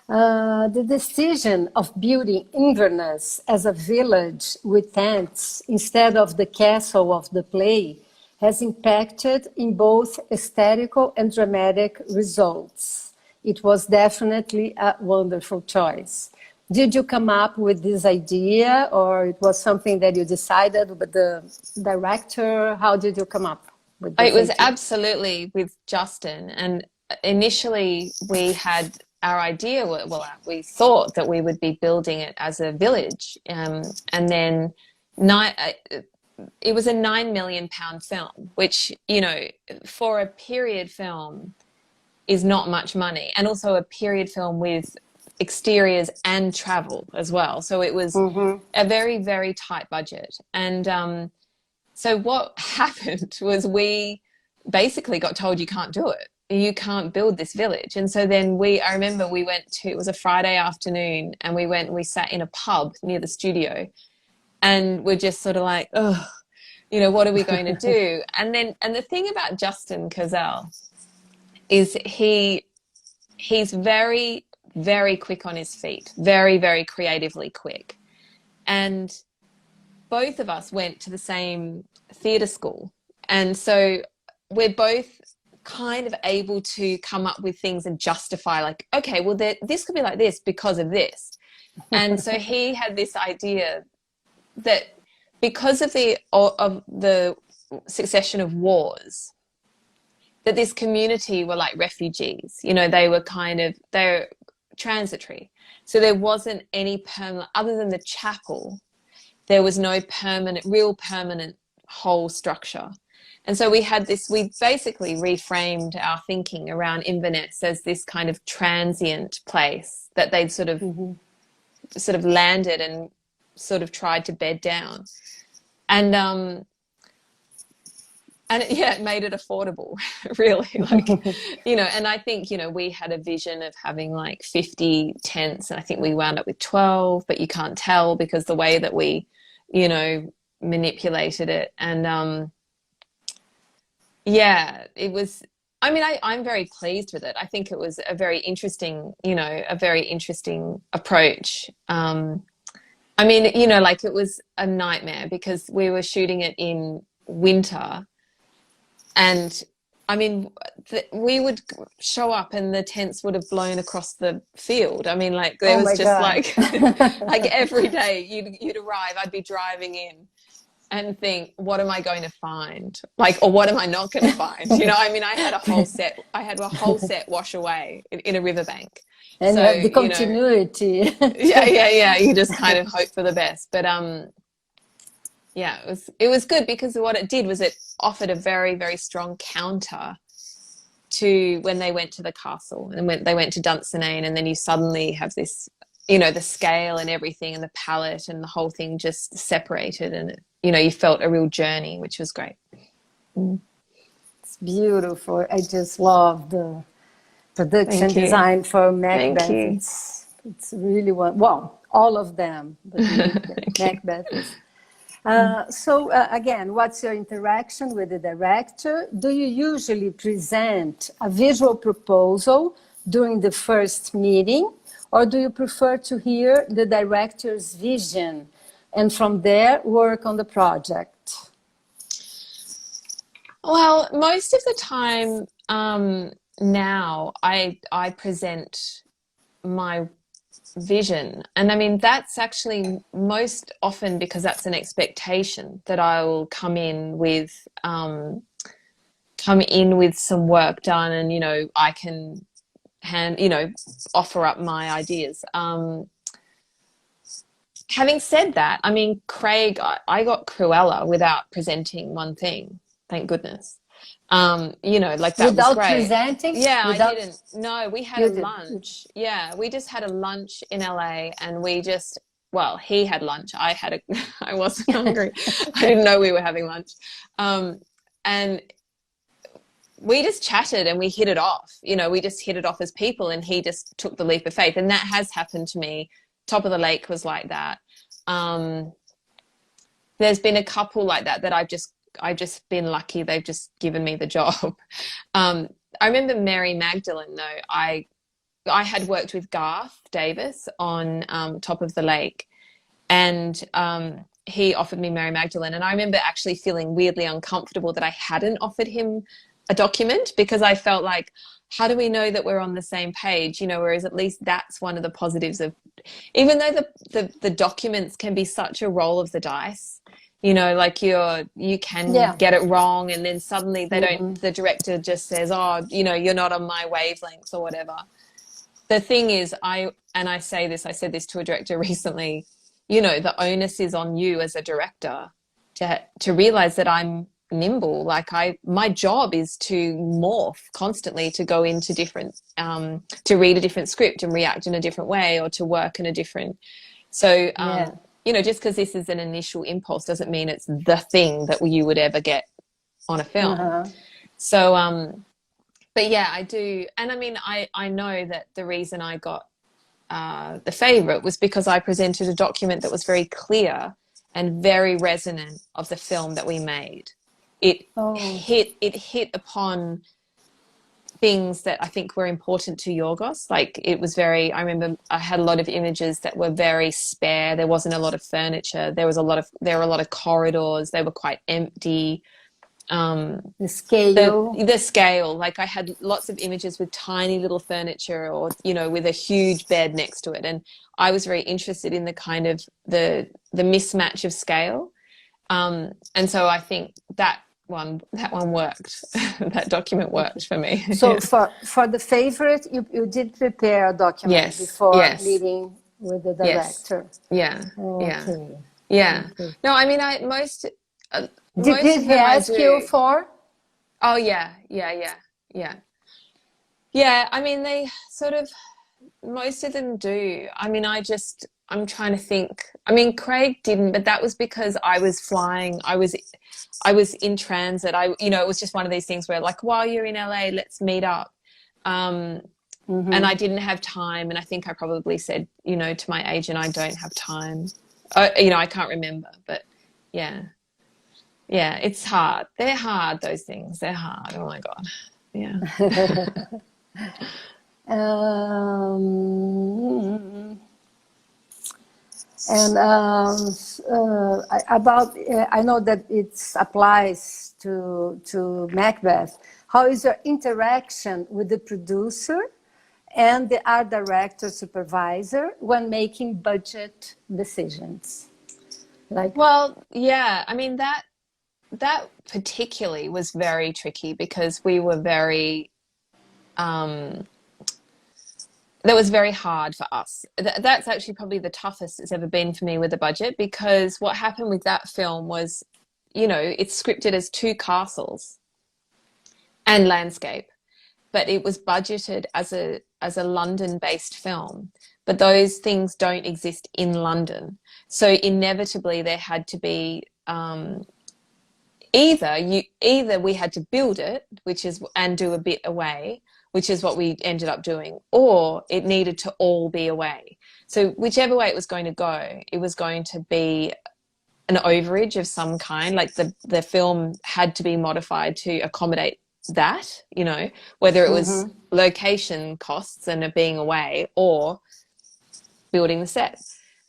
The decision of building Inverness as a village with tents instead of the castle of the play has impacted in both aesthetical and dramatic results. It was definitely a wonderful choice. Did you come up with this idea, or it was something that you decided with the director? How did you come up with this It was idea? absolutely with Justin. And initially we had our idea, well, we thought that we would be building it as a village. And then it was a £9 million film, which, you know, for a period film is not much money, and also a period film with exteriors and travel as well. So it was a very, very tight budget. And so what happened was we basically got told, you can't do it. You can't build this village. And so then I remember we went to, it was a Friday afternoon, and we sat in a pub near the studio, and we're just sort of like, oh, you know, what are we going to do? And the thing about Justin Cazell is he's very, very quick on his feet, very, very creatively quick. And both of us went to the same theatre school. And so we're both kind of able to come up with things and justify, like, okay, well, this could be like this because of this. And so he had this idea that because of the succession of wars, that this community were like refugees. You know, they're transitory. So there wasn't any permanent, other than the chapel, there was no real permanent whole structure. And so we basically reframed our thinking around Inverness as this kind of transient place that they'd sort of landed and sort of tried to bed down. And it made it affordable, really. Like, you know, and I think, you know, we had a vision of having like 50 tents, and I think we wound up with 12, but you can't tell because the way that we, you know, manipulated it. And it was, I mean, I'm very pleased with it. I think it was a very interesting approach. I mean, you know, like, it was a nightmare because we were shooting it in winter. And I mean, we would show up and the tents would have blown across the field. I mean, like, there was just like, like every day you'd arrive, I'd be driving in and think, what am I going to find? Like, or what am I not going to find? You know, I mean, I had a whole set wash away in a riverbank. And so, you have the continuity. Yeah. You just kind of hope for the best. But it was good because what it did was it offered a very, very strong counter to when they went to the castle and when they went to Dunsinane, and then you suddenly have this, you know, the scale and everything and the palette and the whole thing just separated, and you know, you felt a real journey, which was great. It's beautiful. I just love the production design for Macbeth. It's really all of them, but Macbeth is. So again, what's your interaction with the director? Do you usually present a visual proposal during the first meeting, or do you prefer to hear the director's vision and from there work on the project? Well, most of the time now I present my vision, and I mean, that's actually most often because that's an expectation that I will come in with some work done, and you know, I can offer up my ideas. Having said that, I mean, Craig, I got Cruella without presenting one thing, thank goodness. You know, like, that without was great. Presenting? Yeah, I didn't. No, we had a lunch. Yeah, we just had a lunch in LA, and he had lunch. I wasn't hungry. I didn't know we were having lunch. And we just chatted and we hit it off. You know, we just hit it off as people, and he just took the leap of faith. And that has happened to me. Top of the Lake was like that. There's been a couple like that I've just been lucky. They've just given me the job. I remember Mary Magdalene, though. I had worked with Garth Davis on Top of the Lake, and he offered me Mary Magdalene. And I remember actually feeling weirdly uncomfortable that I hadn't offered him a document, because I felt like, how do we know that we're on the same page? You know, whereas at least that's one of the positives of, even though the documents can be such a roll of the dice, you know, like you can get it wrong, and then suddenly the director just says, oh, you know, you're not on my wavelengths or whatever. The thing is, I said this to a director recently, you know, the onus is on you as a director to realize that I'm nimble. Like my job is to morph constantly, to go into different, to read a different script and react in a different way, or to work in a different. So, you know, just because this is an initial impulse doesn't mean it's the thing that you would ever get on a film. So, but yeah, I do. And I mean, I know that the reason I got The Favourite was because I presented a document that was very clear and very resonant of the film that we made. It hit upon things that I think were important to Yorgos. Like, it was very, I remember I had a lot of images that were very spare. There wasn't a lot of furniture. There were a lot of corridors. They were quite empty. The scale, like I had lots of images with tiny little furniture, or, you know, with a huge bed next to it. And I was very interested in the kind of the mismatch of scale. And so I think that one worked. That document worked for me. So for The Favourite, you did prepare a document before meeting with the director. Yeah. Okay. Yeah. Okay. No, I mean, Did he ask you for? Oh yeah. Yeah, I mean, they sort of, most of them do. I mean, I'm trying to think. I mean, Craig didn't, but that was because I was flying. I was in transit. It was just one of these things where, like, while you're in LA, let's meet up. And I didn't have time. And I think I probably said, you know, to my agent, I don't have time. I can't remember, but yeah. Yeah, it's hard. They're hard, those things. They're hard. Oh, my God. Yeah. I know that it applies to Macbeth. How is your interaction with the producer and the art director supervisor when making budget decisions? Well, yeah, I mean, that particularly was very tricky because we were very, that was very hard for us. That's actually probably the toughest it's ever been for me with the budget, because what happened with that film was, you know, it's scripted as 2 castles and landscape, but it was budgeted as a London-based film. But those things don't exist in London. So inevitably there had to be, either we had to build it, and do a bit away, which is what we ended up doing, or it needed to all be away. So whichever way it was going to go, it was going to be an overage of some kind. Like the film had to be modified to accommodate that, you know, whether it was location costs and it being away, or building the set.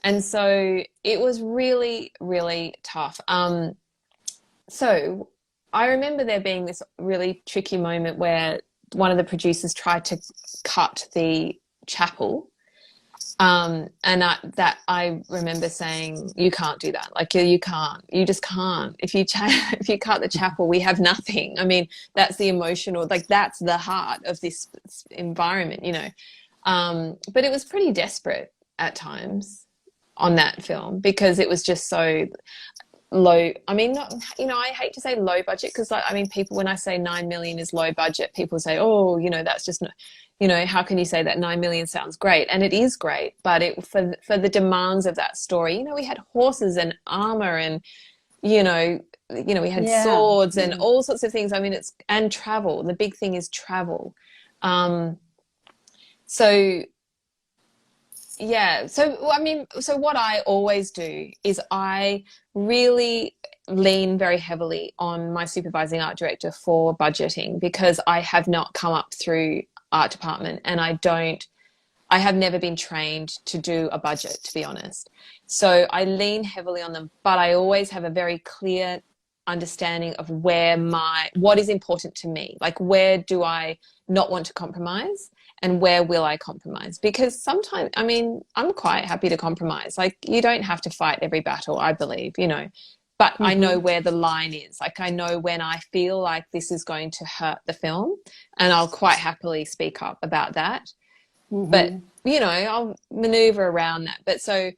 And so it was really, really tough. So I remember there being this really tricky moment where one of the producers tried to cut the chapel. And I remember saying, you can't do that. Like, you just can't. If you cut the chapel, we have nothing. I mean, that's the emotional, like, that's the heart of this environment, you know. But it was pretty desperate at times on that film, because it was just so low. I mean, not, you know, I hate to say low budget, because, like, I mean, people, when I say 9 million is low budget, people say, oh, you know, that's just, you know, how can you say that? 9 million sounds great, and it is great, but for the demands of that story, you know, we had horses and armor, and you know we had swords and all sorts of things. I mean, and travel. The big thing is travel. So yeah, so I mean, so what I always do is I really lean very heavily on my supervising art director for budgeting, because I have not come up through art department, and I have never been trained to do a budget, to be honest. So I lean heavily on them, but I always have a very clear understanding of what is important to me. Like, where do I not want to compromise, and where will I compromise? Because sometimes, I mean, I'm quite happy to compromise. Like, you don't have to fight every battle, I believe, you know, but I know where the line is. Like, I know when I feel like this is going to hurt the film, and I'll quite happily speak up about that. But, you know, I'll maneuver around that. But so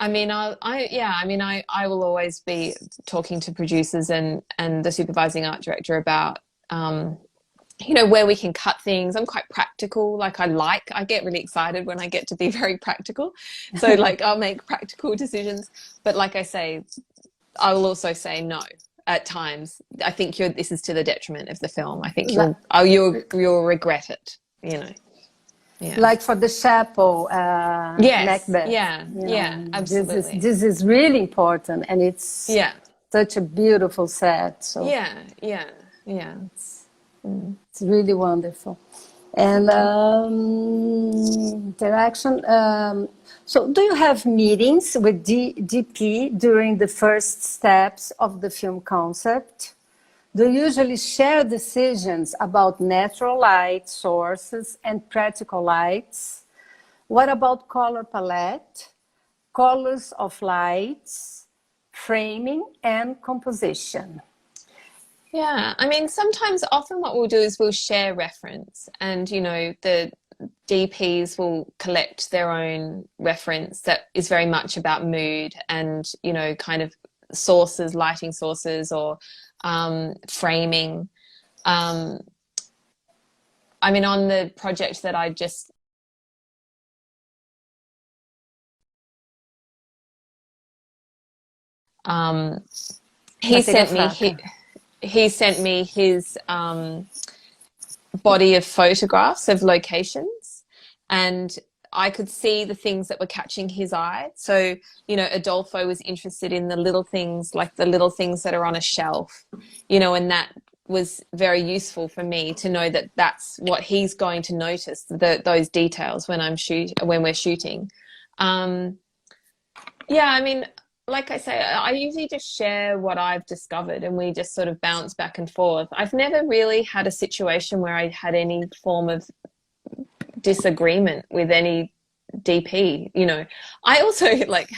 I mean, I will always be talking to producers and the supervising art director about, you know, where we can cut things. I'm quite practical. Like I get really excited when I get to be very practical. So like I'll make practical decisions. But like I say, I will also say no at times. I think this is to the detriment of the film. I think you'll regret it, you know. Yeah. Like for the chapel, Yes. Macbeth. Yeah. Yeah. Absolutely. This is really important, and it's such a beautiful set. So Yeah. it's really wonderful. And interaction. So do you have meetings with DP during the first steps of the film concept? Do you usually share decisions about natural light sources and practical lights? What about color palette, colors of lights, framing, and composition? Yeah, I mean, often what we'll do is we'll share reference, and, you know, the DPs will collect their own reference that is very much about mood and, you know, kind of sources, lighting sources, or framing. I mean, on the project that I just he sent me his body of photographs of locations, and I could see the things that were catching his eye. So, you know, Adolfo was interested in the little things, like the little things that are on a shelf, you know, and that was very useful for me to know that that's what he's going to notice, those details when we're shooting. Yeah, I mean, like I say, I usually just share what I've discovered, and we just sort of bounce back and forth. I've never really had a situation where I had any form of disagreement with any DP, you know. I also like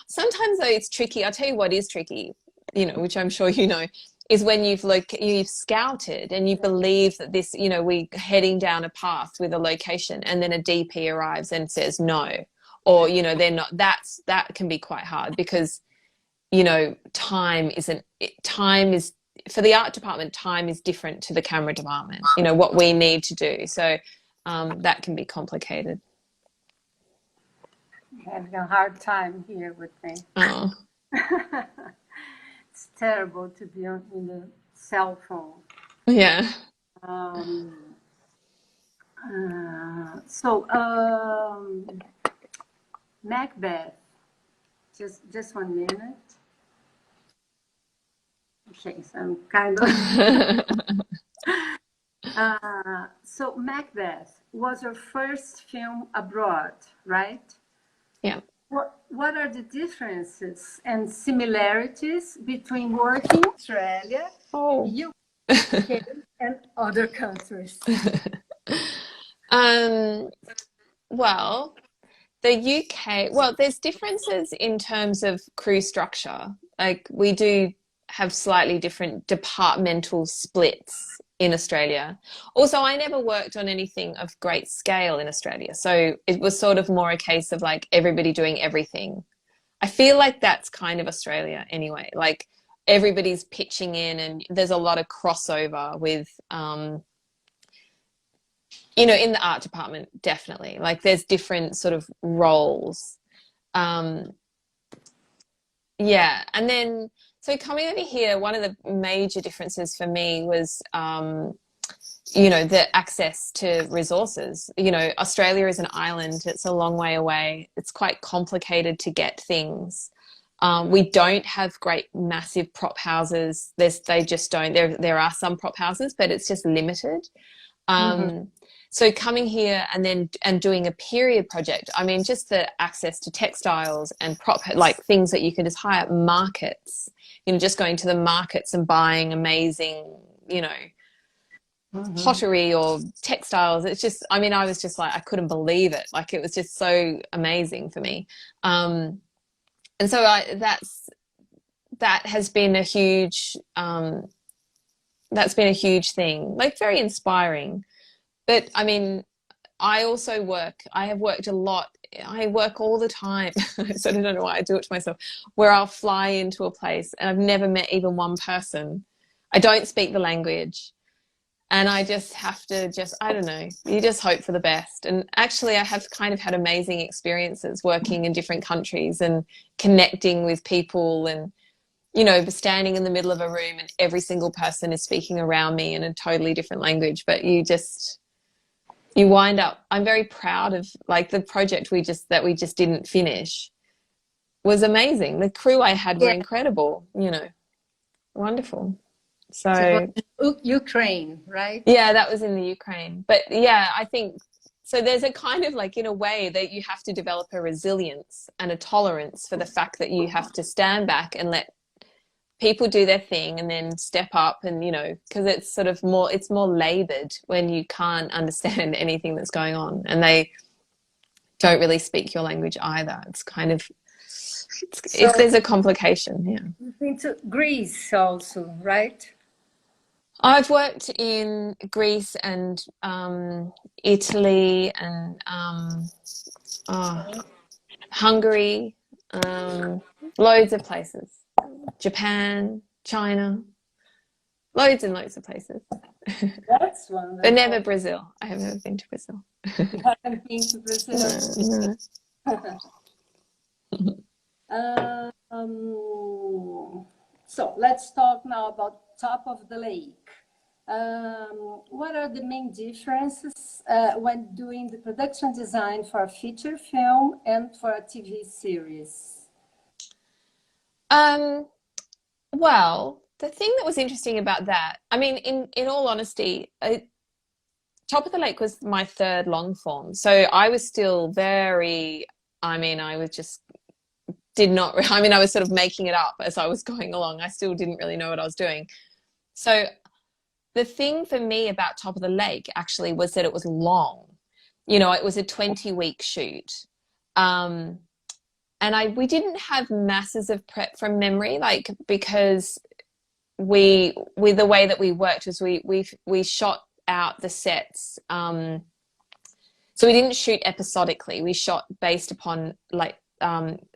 sometimes though it's tricky. I'll tell you what is tricky, you know, which I'm sure you know, is when you've scouted and you believe that this, you know, we're heading down a path with a location, and then a DP arrives and says no, or, you know, they're not. That can be quite hard, because, you know, time is for the art department, time is different to the camera department, you know, what we need to do. So that can be complicated. Having a hard time here with me. Oh. It's terrible to be in the cell phone. Yeah. Macbeth. Just 1 minute. Okay, so I'm kind of. So Macbeth was your first film abroad, right? Yeah. What are the differences and similarities between working in Australia, UK, and other countries? Well, the UK, there's differences in terms of crew structure. Like, we do have slightly different departmental splits in Australia. Also, I never worked on anything of great scale in Australia, so it was sort of more a case of like everybody doing everything. I feel like that's kind of Australia anyway. Like, everybody's pitching in, and there's a lot of crossover with you know, in the art department, definitely. Like, there's different sort of roles. Yeah, and then so coming over here, one of the major differences for me was, you know, the access to resources. You know, Australia is an island. It's a long way away. It's quite complicated to get things. We don't have great, massive prop houses. They just don't. There are some prop houses, but it's just limited. So coming here and doing a period project, I mean, just the access to textiles and like things that you can just hire, markets, you know, just going to the markets and buying amazing, you know, pottery or textiles. It's just, I mean, I was just like, I couldn't believe it. Like, it was just so amazing for me. And so that has been a huge, that's been a huge thing, like very inspiring. But I mean, I have worked a lot I work all the time. I sort of don't know why I do it to myself, where I'll fly into a place and I've never met even one person. I don't speak the language. And I just have to I don't know, you just hope for the best. And actually I have kind of had amazing experiences working in different countries and connecting with people and, you know, standing in the middle of a room and every single person is speaking around me in a totally different language. But you wind up, I'm very proud of like the project we just didn't finish was amazing. The crew I had were incredible, you know, wonderful. So Ukraine, right? Yeah, that was in the Ukraine. But yeah, I think so there's a kind of like, in a way, that you have to develop a resilience and a tolerance for the fact that you have to stand back and let people do their thing and then step up and, you know, because it's sort of it's more labored when you can't understand anything that's going on and they don't really speak your language either. It's kind of, if there's a complication, yeah. You've been to Greece also, right? I've worked in Greece and Italy and Hungary, loads of places. Japan, China, loads and loads of places. That's wonderful. But never Brazil. I have never been to Brazil. You haven't been to Brazil? No. So let's talk now about Top of the Lake. What are the main differences when doing the production design for a feature film and for a TV series? Well, the thing that was interesting about that, I mean, in all honesty, Top of the Lake was my third long form. So I was still I was sort of making it up as I was going along. I still didn't really know what I was doing. So the thing for me about Top of the Lake actually was that it was long. You know, it was a 20-week shoot. And we didn't have masses of prep from memory, like, because the way that we worked was we shot out the sets. So we didn't shoot episodically. We shot based upon like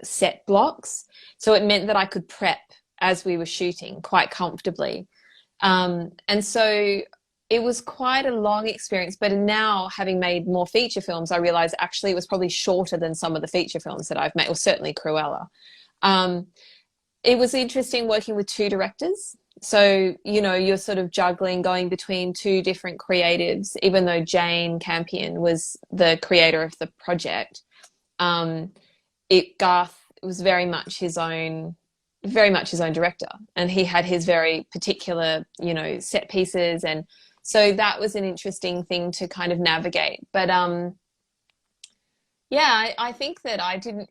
set blocks. So it meant that I could prep as we were shooting quite comfortably. And so it was quite a long experience, but now having made more feature films, I realized actually it was probably shorter than some of the feature films that I've made, or certainly Cruella. It was interesting working with two directors. So, you know, you're sort of juggling, going between two different creatives, even though Jane Campion was the creator of the project. Garth was very much his own director, and he had his very particular, you know, set pieces. And so that was an interesting thing to kind of navigate. But I think that I didn't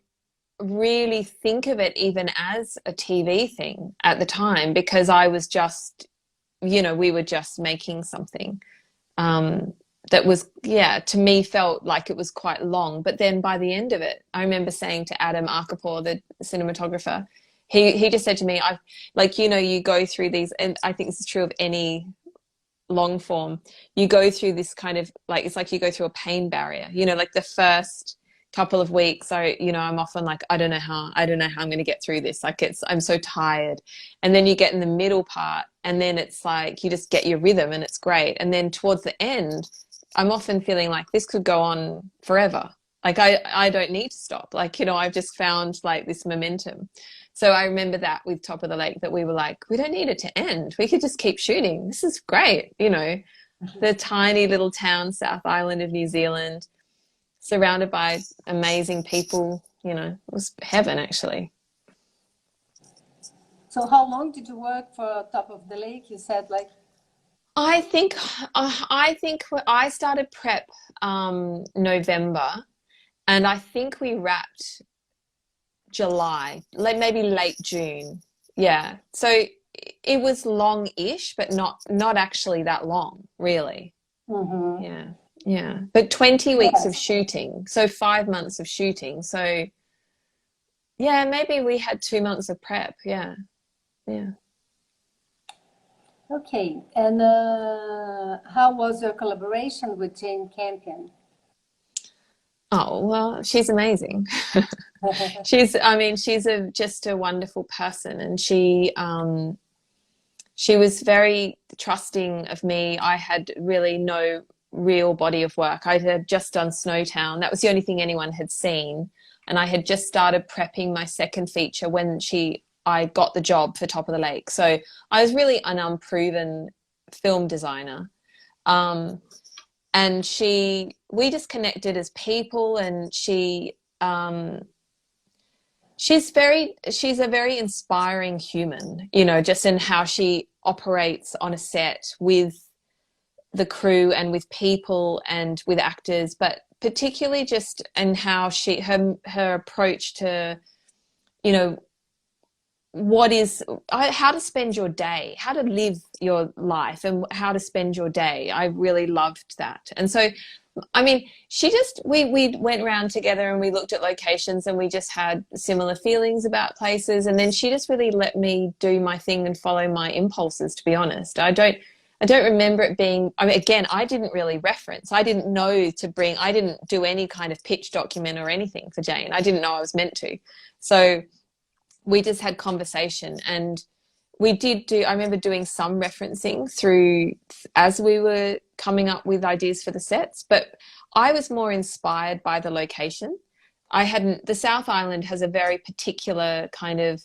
really think of it even as a TV thing at the time, because I was just, you know, we were just making something that was, to me felt like it was quite long. But then by the end of it, I remember saying to Adam Arkapour, the cinematographer, he just said to me, you go through these, and I think this is true of any long form, you go through this kind of like, it's like you go through a pain barrier, you know, like the first couple of weeks, I'm often like, I don't know how I'm going to get through this. Like I'm so tired. And then you get in the middle part, and then it's like, you just get your rhythm and it's great. And then towards the end, I'm often feeling like this could go on forever. Like I don't need to stop. Like, you know, I've just found like this momentum. So I remember that with Top of the Lake, that we were like, we don't need it to end. We could just keep shooting. This is great. You know, the tiny little town, South Island of New Zealand, surrounded by amazing people, you know, it was heaven actually. So how long did you work for Top of the Lake? You said like... I think I started prep November, and I think we wrapped July, like maybe late June. Yeah. So it was long-ish, but not actually that long, really. Mm-hmm. Yeah. Yeah. But 20 weeks of shooting. So 5 months of shooting. So yeah, maybe we had 2 months of prep. Yeah. Yeah. Okay. And how was your collaboration with Jane Campion? Oh, well, she's amazing. She's just a wonderful person, and she was very trusting of me. I had really no real body of work. I had just done Snowtown. That was the only thing anyone had seen. And I had just started prepping my second feature when I got the job for Top of the Lake. So I was really an unproven film designer. And we just connected as people, and she's a very inspiring human, just in how she operates on a set with the crew and with people and with actors, but particularly just in how her approach to, how to spend your day, how to live your life and how to spend your day. I really loved that. And so, we went around together and we looked at locations, and we just had similar feelings about places. And then she just really let me do my thing and follow my impulses, to be honest. I don't remember it being, again, I didn't really reference. I didn't know I didn't do any kind of pitch document or anything for Jane. I didn't know I was meant to. So we just had conversation, and I remember doing some referencing through as we were coming up with ideas for the sets, but I was more inspired by the location. The South Island has a very particular kind of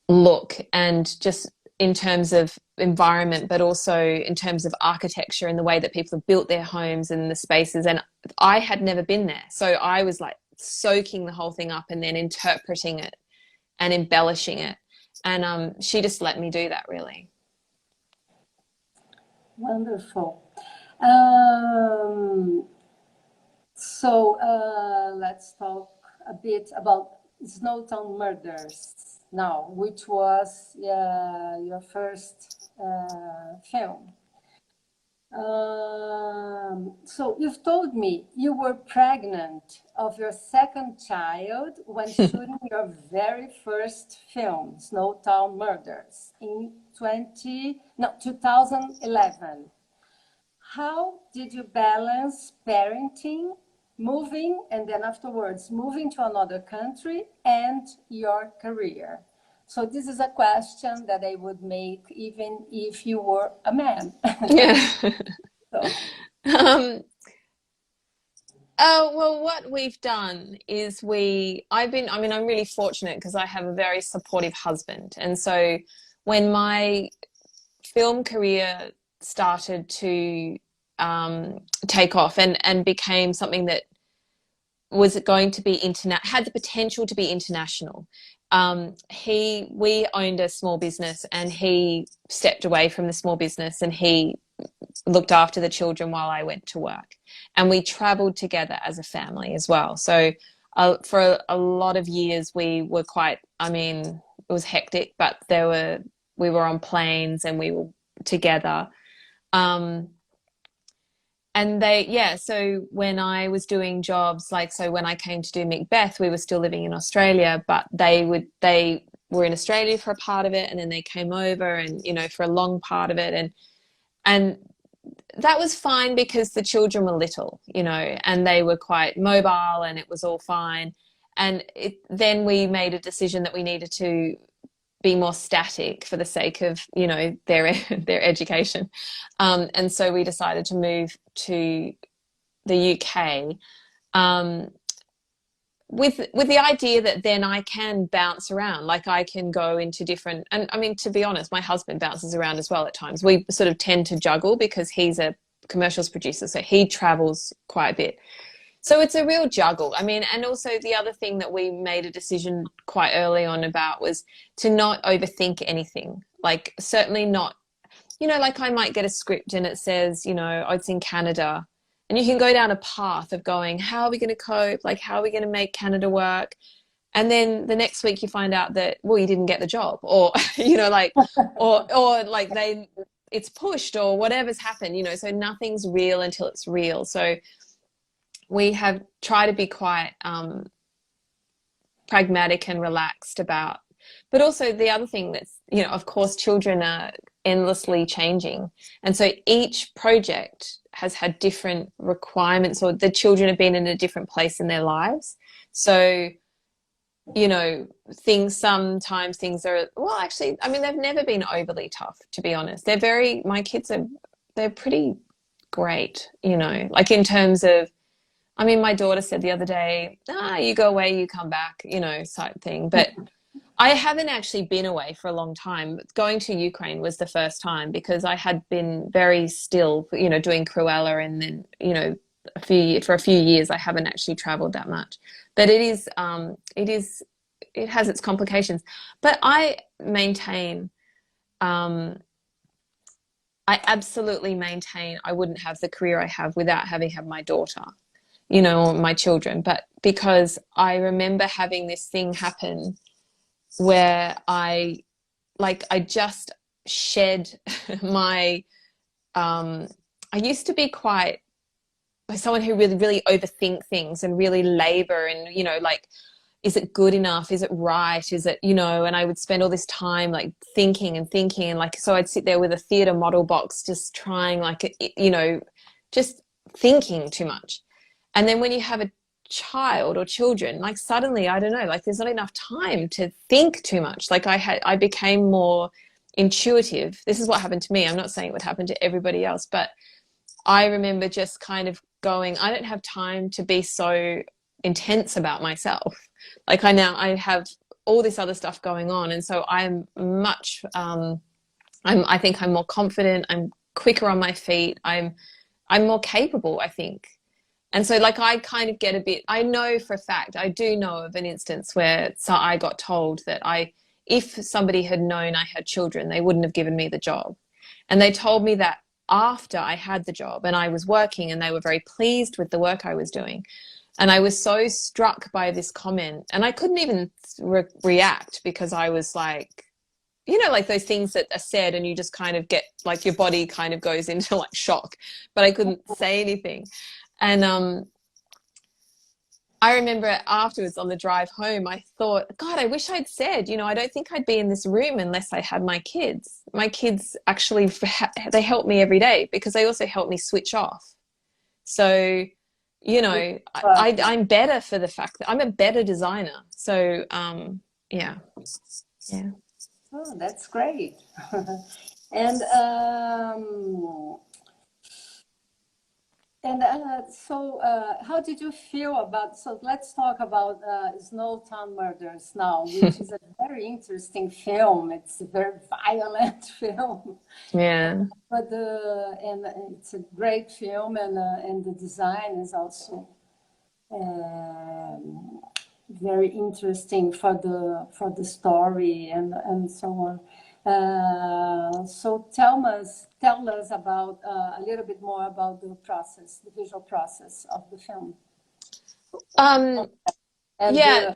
look, and just in terms of environment, but also in terms of architecture and the way that people have built their homes and the spaces. And I had never been there. So I was like soaking the whole thing up and then interpreting it and embellishing it. And she just let me do that, really. Wonderful. So let's talk a bit about Snowtown Murders now, which was your first film. So you've told me you were pregnant of your second child when shooting your very first film, Snowtown Murders, in 2011. How did you balance parenting, moving, and then afterwards moving to another country, and your career? So this is a question that I would make even if you were a man. Yeah. Well, what we've done is I'm really fortunate because I have a very supportive husband. And so when my film career started to take off and became something that was going to be had the potential to be international, we owned a small business, and he stepped away from the small business, and he looked after the children while I went to work, and we traveled together as a family as well. So for a lot of years we were it was hectic, but we were on planes and we were together. So when I was doing jobs, when I came to do Macbeth, we were still living in Australia, but they were in Australia for a part of it, and then they came over and, for a long part of it. And that was fine because the children were little, and they were quite mobile, and it was all fine. And then we made a decision that we needed to be more static for the sake of, their education. And so we decided to move to the UK with the idea that then I can bounce around, I can go into different, and to be honest, my husband bounces around as well at times. We sort of tend to juggle because he's a commercials producer, so he travels quite a bit. So it's a real juggle. And also the other thing that we made a decision quite early on about was to not overthink anything. Certainly not, I might get a script and it says, it's in Canada, and you can go down a path of going, how are we going to cope? How are we going to make Canada work? And then the next week you find out that, well, you didn't get the job, or, it's pushed, or whatever's happened, so nothing's real until it's real. So we have tried to be quite pragmatic and relaxed about, but also the other thing that's, of course, children are endlessly changing. And so each project has had different requirements, or the children have been in a different place in their lives. So, you know, sometimes things are, well, actually, I mean, they've never been overly tough, to be honest. My kids they're pretty great, you know, like in terms of, I mean, my daughter said the other day, you go away, you come back, you know, type thing. But I haven't actually been away for a long time. Going to Ukraine was the first time, because I had been very still, you know, doing Cruella, and then, you know, for a few years I haven't actually traveled that much. But it has its complications. But I absolutely maintain I wouldn't have the career I have without having had my daughter, you know, or my children. But because I remember having this thing happen where I just shed my, I used to be quite someone who really, really overthink things and really labor, and, you know, like, is it good enough? Is it right? Is it, you know, and I would spend all this time like thinking, and like, so I'd sit there with a theater model box, just trying, like, you know, just thinking too much. And then when you have a child or children, like, suddenly, I don't know, like, there's not enough time to think too much. Like, I became more intuitive. This is what happened to me. I'm not saying it would happen to everybody else, but I remember just kind of going, I don't have time to be so intense about myself. Like, I have all this other stuff going on, and so I'm much I think I'm more confident, I'm quicker on my feet, I'm more capable, I think. And so, like, I kind of get a bit, I know for a fact, I do know of an instance where I got told that if somebody had known I had children, they wouldn't have given me the job. And they told me that after I had the job and I was working, and they were very pleased with the work I was doing. And I was so struck by this comment, and I couldn't even react, because I was like, you know, like those things that are said and you just kind of get, like, your body kind of goes into like shock, but I couldn't say anything. And I remember afterwards on the drive home, I thought, God, I wish I'd said, you know, I don't think I'd be in this room unless I had my kids. My kids actually, they help me every day, because they also help me switch off. So, you know, I'm better for the fact that I'm a better designer. So, yeah. Oh, that's great. And so how did you feel about, so let's talk about Snowtown Murders now, which is a very interesting film. It's a very violent film. Yeah. But and it's a great film, and the design is also very interesting for the story and so on. So tell us about a little bit more about the visual process of the film. Yeah.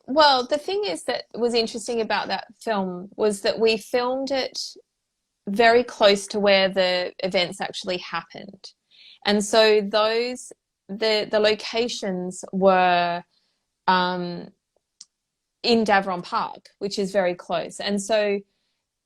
Well, the thing is that was interesting about that film was that we filmed it very close to where the events actually happened. And so the locations were in Davron Park, which is very close. And so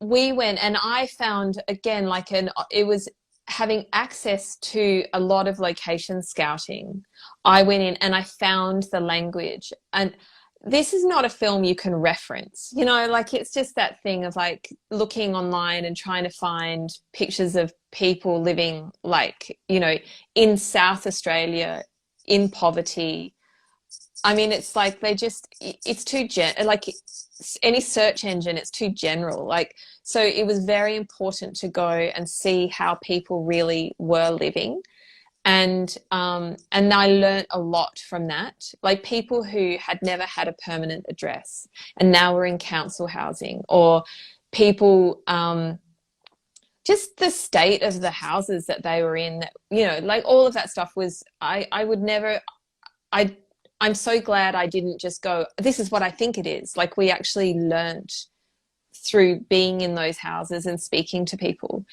we went, and I found, again, like it was having access to a lot of location scouting. I went in and I found the language, and this is not a film you can reference, you know, like, it's just that thing of like looking online and trying to find pictures of people living, like, you know, in South Australia in poverty. I mean, it's like it's too like any search engine, it's too general. Like, so it was very important to go and see how people really were living. And I learned a lot from that, like people who had never had a permanent address and now were in council housing, or people, just the state of the houses that they were in, that, you know, like all of that stuff was, I'm so glad I didn't just go, this is what I think it is. Like, we actually learned through being in those houses and speaking to people.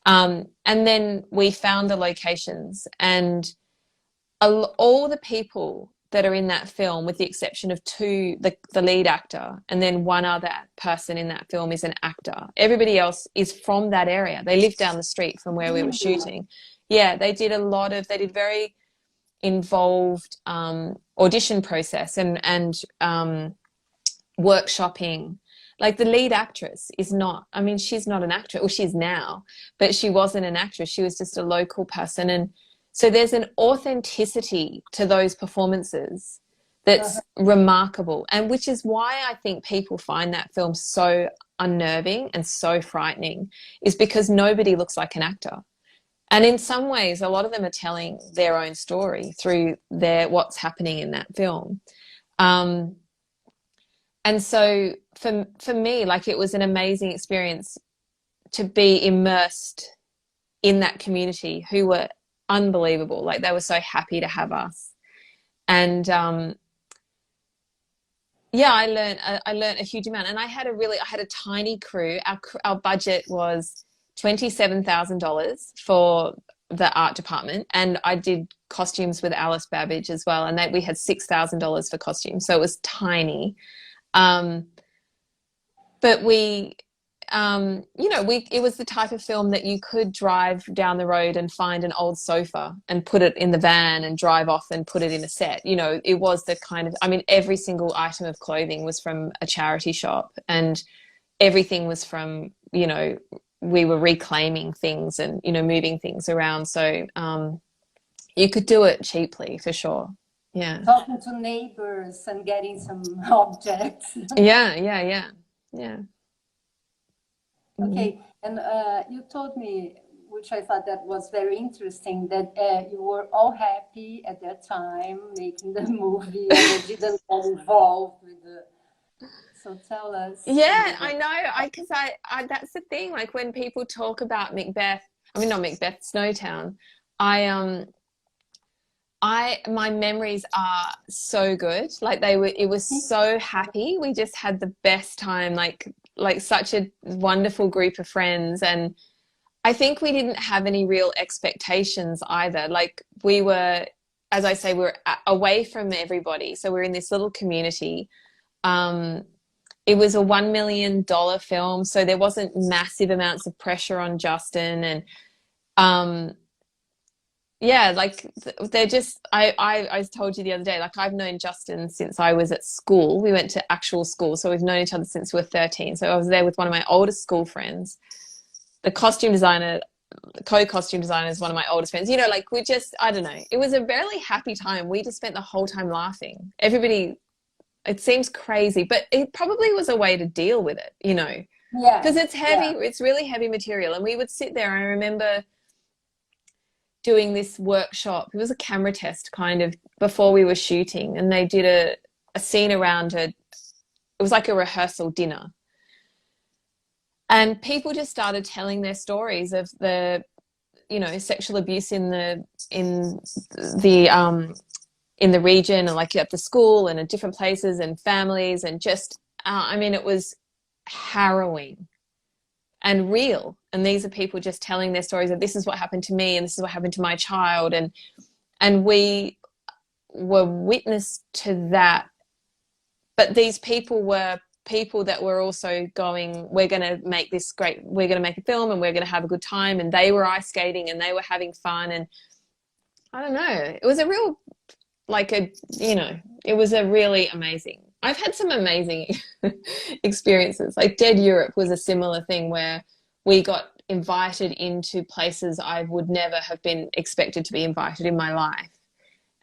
And then we found the locations, and all the people that are in that film, with the exception of two, the lead actor, and then one other person in that film is an actor. Everybody else is from that area. They live down the street from where we were shooting. Yeah, they did very involved audition process and workshopping. Like the lead actress is not, I mean, she's not an actress, well, she is now, but she wasn't an actress. She was just a local person. And so there's an authenticity to those performances that's remarkable, and which is why I think people find that film so unnerving and so frightening, is because nobody looks like an actor. And in some ways, a lot of them are telling their own story through what's happening in that film. And so for me, like, it was an amazing experience to be immersed in that community, who were unbelievable. Like, they were so happy to have us. And yeah, I learned a huge amount. And I had a tiny crew. Our budget was $27,000 for the art department, and I did costumes with Alice Babbage as well, and we had $6,000 for costumes, so it was tiny. But we it was the type of film that you could drive down the road and find an old sofa and put it in the van and drive off and put it in a set. You know, it was the kind of, I mean, every single item of clothing was from a charity shop, and everything was from, you know, we were reclaiming things and, you know, moving things around. So you could do it cheaply, for sure. Yeah. Talking to neighbors and getting some objects. Yeah. Okay, and you told me, which I thought that was very interesting, that you were all happy at that time making the movie, and you didn't get involved with the. So tell us. Yeah, I know. Because I that's the thing. Like, when people talk about Macbeth, I mean, not Macbeth, Snowtown. My memories are so good. Like, it was so happy. We just had the best time. Like such a wonderful group of friends, and I think we didn't have any real expectations either. Like, we were, as I say, we were away from everybody, so we're in this little community. It was a $1 million film, so there wasn't massive amounts of pressure on Justin, and yeah, like, they're just, I told you the other day, like, I've known Justin since I was at school. We went to actual school, so we've known each other since we were 13. So I was there with one of my oldest school friends. The co-costume designer is one of my oldest friends. You know, like, we just, I don't know. It was a really happy time. We just spent the whole time laughing. Everybody, it seems crazy, but it probably was a way to deal with it, you know. Yeah. Because it's heavy, it's really heavy material. And we would sit there, I remember doing this workshop. It was a camera test kind of before we were shooting, and they did a scene around it was like a rehearsal dinner, and people just started telling their stories of the, you know, sexual abuse in the region, and like at the school and at different places and families, and just I mean, it was harrowing and real. And these are people just telling their stories of, this is what happened to me, and this is what happened to my child. And we were witness to that. But these people were people that were also going, we're going to make this great, we're going to make a film and we're going to have a good time. And they were ice skating and they were having fun. And I don't know, it was a real, like a, you know, it was a really amazing, I've had some amazing experiences. Like Dead Europe was a similar thing, where we got invited into places I would never have been expected to be invited in my life.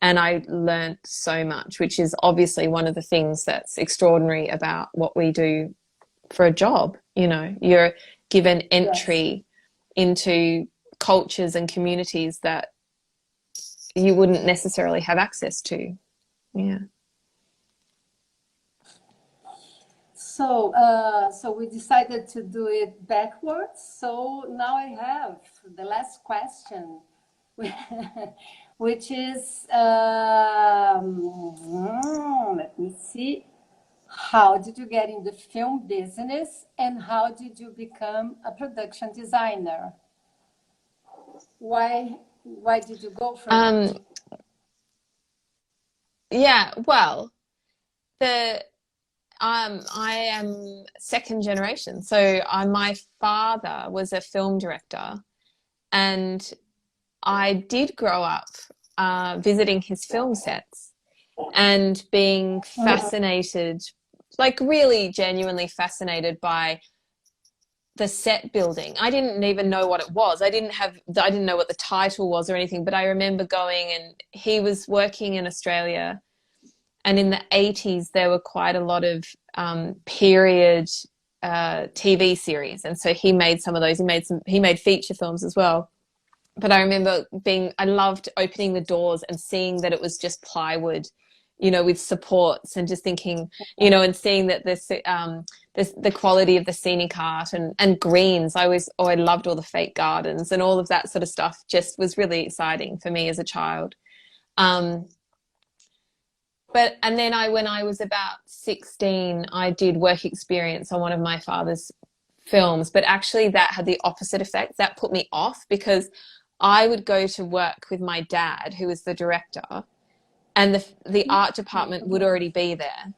And I learned so much, which is obviously one of the things that's extraordinary about what we do for a job. You know, you're given entry into cultures and communities that you wouldn't necessarily have access to. Yeah. So we decided to do it backwards. So now I have the last question, which is, let me see, how did you get in the film business, and how did you become a production designer? Why did you go for it? Yeah, well, the I am second generation. So my father was a film director, and I did grow up visiting his film sets and being fascinated, like really genuinely fascinated by the set building. I didn't even know what it was. I didn't know what the title was or anything, but I remember going, and he was working in Australia, and in the 80s there were quite a lot of period TV series, and so he made some of those. He made feature films as well. But I remember I loved opening the doors and seeing that it was just plywood, with supports, and just thinking, and seeing that the quality of the scenic art and greens. I loved all the fake gardens and all of that sort of stuff. Just was really exciting for me as a child. And then when I was about 16, I did work experience on one of my father's films, but actually that had the opposite effect. That put me off, because I would go to work with my dad, who was the director, and the art department would already be there.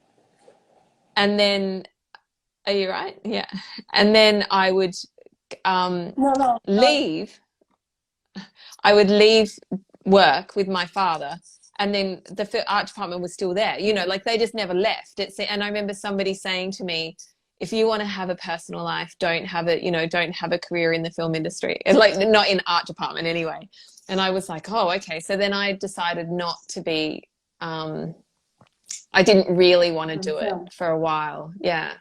And then, are you right? Yeah. And then I would leave. I would leave work with my father, and then the art department was still there. Like they just never left. And I remember somebody saying to me, if you want to have a personal life, don't have a career in the film industry, like not in art department anyway. And I was like, oh, okay. So then I decided not to be, I didn't really want to do it for a while. Yeah.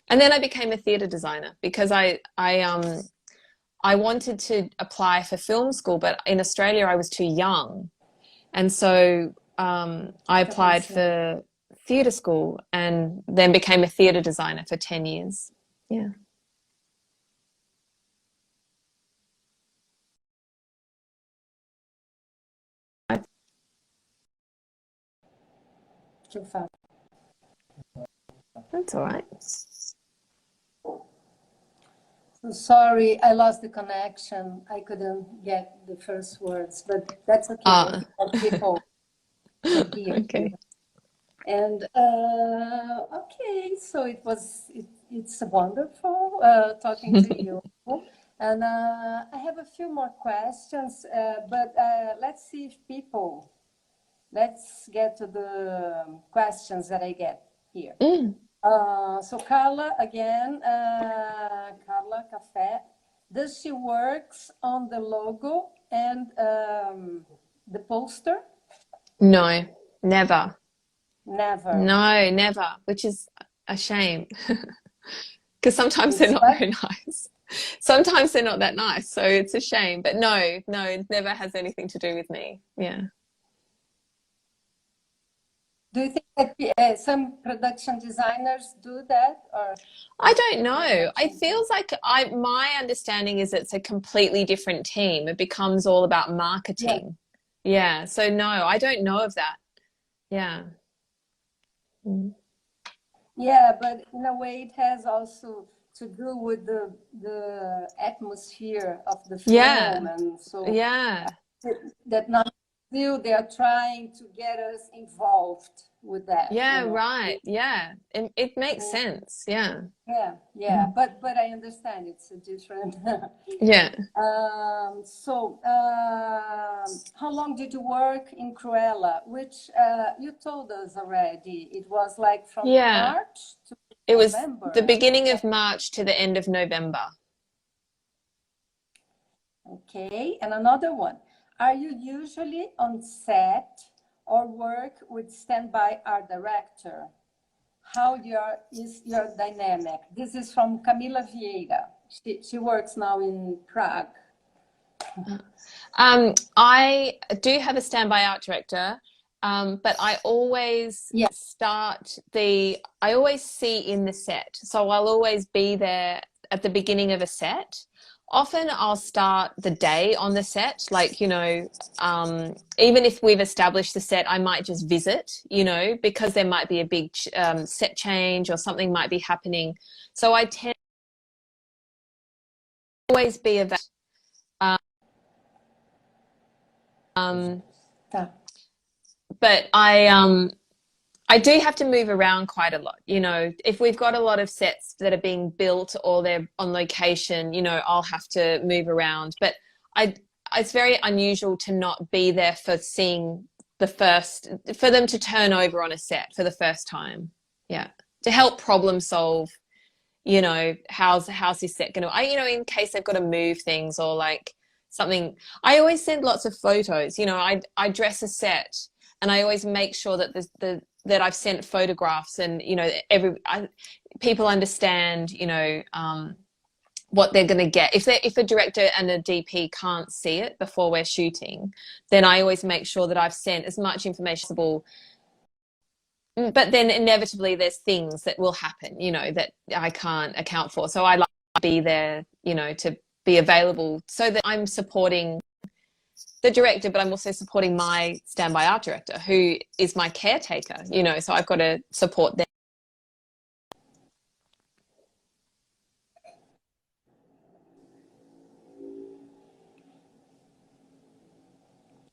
And then I became a theatre designer, because I wanted to apply for film school, but in Australia I was too young. And so I applied for theatre school and then became a theatre designer for 10 years. Yeah. Too fast. That's all right. Sorry, I lost the connection. I couldn't get the first words, but that's okay. People can hear. Okay. And okay, so it's wonderful talking to you. And I have a few more questions, but let's see if let's get to the questions that I get here. So Carla, again, Carla Café, does she works on the logo and the poster? No, never. Never. No, never, which is a shame, because sometimes they're not very nice. Sometimes they're not that nice, so it's a shame. But no, it never has anything to do with me. Yeah. Do you think that some production designers do that, or? I don't know. It feels like my understanding is it's a completely different team. It becomes all about marketing. Yeah. So no, I don't know of that. Yeah. Yeah, but in a way it has also to do with the atmosphere of the film, and so that not still they are trying to get us involved with that. Yeah, right. Yeah, it makes sense. Yeah. Yeah. But I understand it's a different. Yeah. So, how long did you work in Cruella? Which you told us already. It was like from March to It was November. the beginning of March to the end of November. Okay, and another one. Are you usually on set or work with standby art director? How is your dynamic? This is from Camila Vieira. She works now in Prague. I do have a standby art director, but I always I always see in the set. So I'll always be there at the beginning of a set. Often I'll start the day on the set, like, even if we've established the set, I might just visit, because there might be a big set change or something might be happening. So I tend to always be but I do have to move around quite a lot. You know, if we've got a lot of sets that are being built or they're on location, you know, I'll have to move around. But it's very unusual to not be there for seeing for them to turn over on a set for the first time. Yeah. To help problem solve, you know, how's this set going to, you know, in case they've got to move things or like something. I always send lots of photos. You know, I dress a set and I always make sure that that I've sent photographs and, you know, people understand, you know, what they're going to get. If a director and a DP can't see it before we're shooting, then I always make sure that I've sent as much information as possible. But then inevitably there's things that will happen, you know, that I can't account for. So I like to be there, you know, to be available so that I'm supporting the director, but I'm also supporting my standby art director, who is my caretaker, you know, so I've got to support them.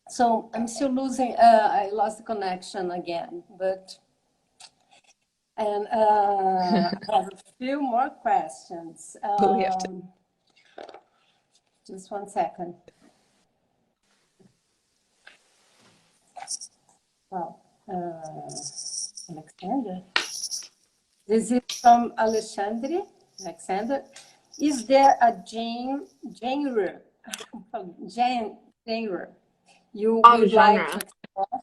So I'm still losing, I lost the connection again, but, and I have a few more questions. Just 1 second. Well, Alexander. This is from Alexander. Is there a genre you would like to explore?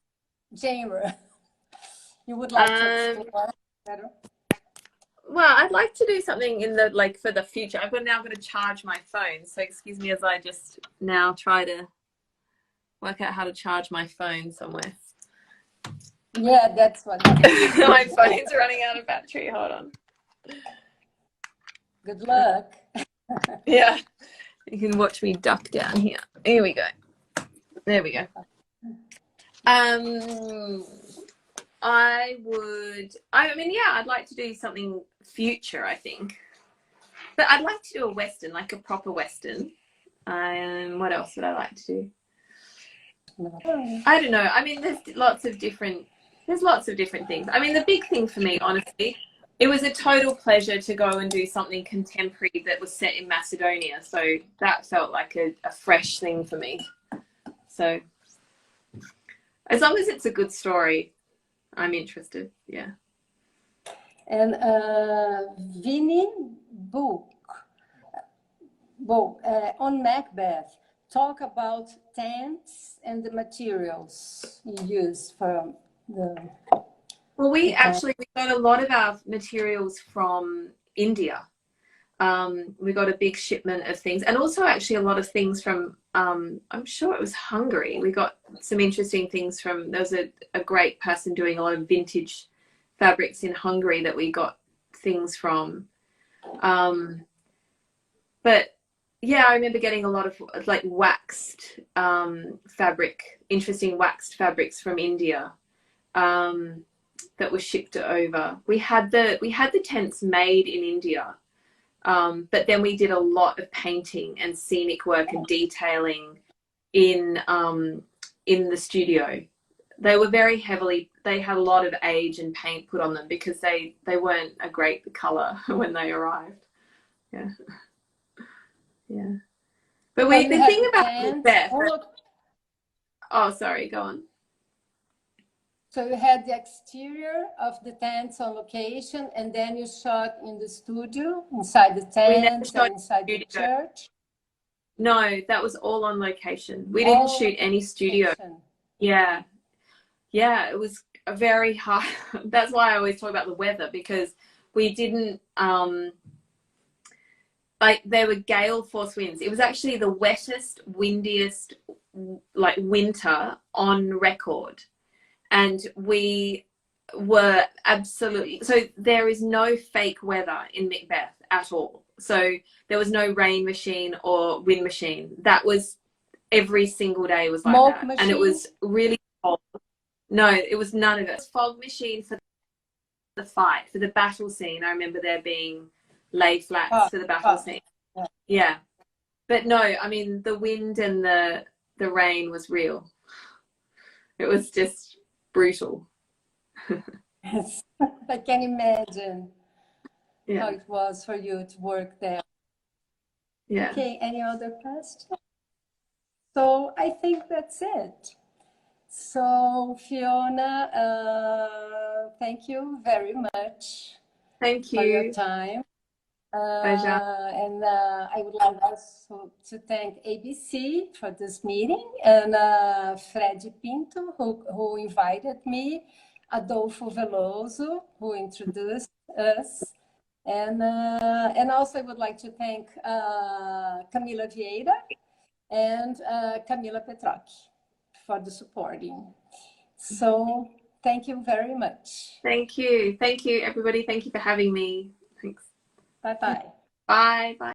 Genre. You would like to explore better? Well, I'd like to do something in the, like, for the future. I've now got to charge my phone. So excuse me as I just now try to work out how to charge my phone somewhere. Yeah, that's what happens. My phone's running out of battery. Hold on. Good luck. Yeah. You can watch me duck down here. Here we go. There we go. I mean, yeah, I'd like to do something future, I think. But I'd like to do a Western, like a proper Western. What else would I like to do? I don't know. I mean, there's lots of different things. I mean, the big thing for me, honestly, it was a total pleasure to go and do something contemporary that was set in Macedonia. So that felt like a fresh thing for me. So as long as it's a good story, I'm interested. Yeah. And Vinny Book, on Macbeth, talk about tents and the materials you use for the... Well, we got a lot of our materials from India. We got a big shipment of things, and also actually a lot of things from, I'm sure it was Hungary. We got some interesting things from, there was a great person doing a lot of vintage fabrics in Hungary that we got things from. But yeah, I remember getting a lot of like waxed fabric, interesting waxed fabrics from India that were shipped over. We had the tents made in India. But then we did a lot of painting and scenic work and detailing in the studio. They were very heavily, they had a lot of age and paint put on them because they weren't a great color when they arrived. Yeah. Yeah. But the thing about Macbeth, oh, sorry, go on. So you had the exterior of the tents on location, and then you shot in the studio, inside the tent, and inside the church? No, that was all on location. We didn't shoot any studio. Yeah. Yeah, it was a very hard... That's why I always talk about the weather, because we didn't... like, there were gale force winds. It was actually the wettest, windiest, like, winter on record. And we were absolutely... So there is no fake weather in Macbeth at all. So there was no rain machine or wind machine. That was... Every single day was like that. Machine? And it was really cold. No, it was none of it. It was fog machine for the fight, for the battle scene. I remember there being lay flats for the battle scene. Yeah. But no, I mean, the wind and the rain was real. It was just... brutal. Yes. I can imagine how Yeah. it was for you to work there. Yeah. Okay, any other questions? So I think that's it. So Fiona, thank you very much Thank for your you. time. Pleasure. And I would like also to thank ABC for this meeting, and Fred Pinto, who invited me, Adolfo Veloso, who introduced us, and also I would like to thank Camila Vieira and Camila Petrocchi for the supporting. So thank you very much. Thank you. Thank you, everybody. Thank you for having me. Thanks. Bye-bye. Bye. Bye.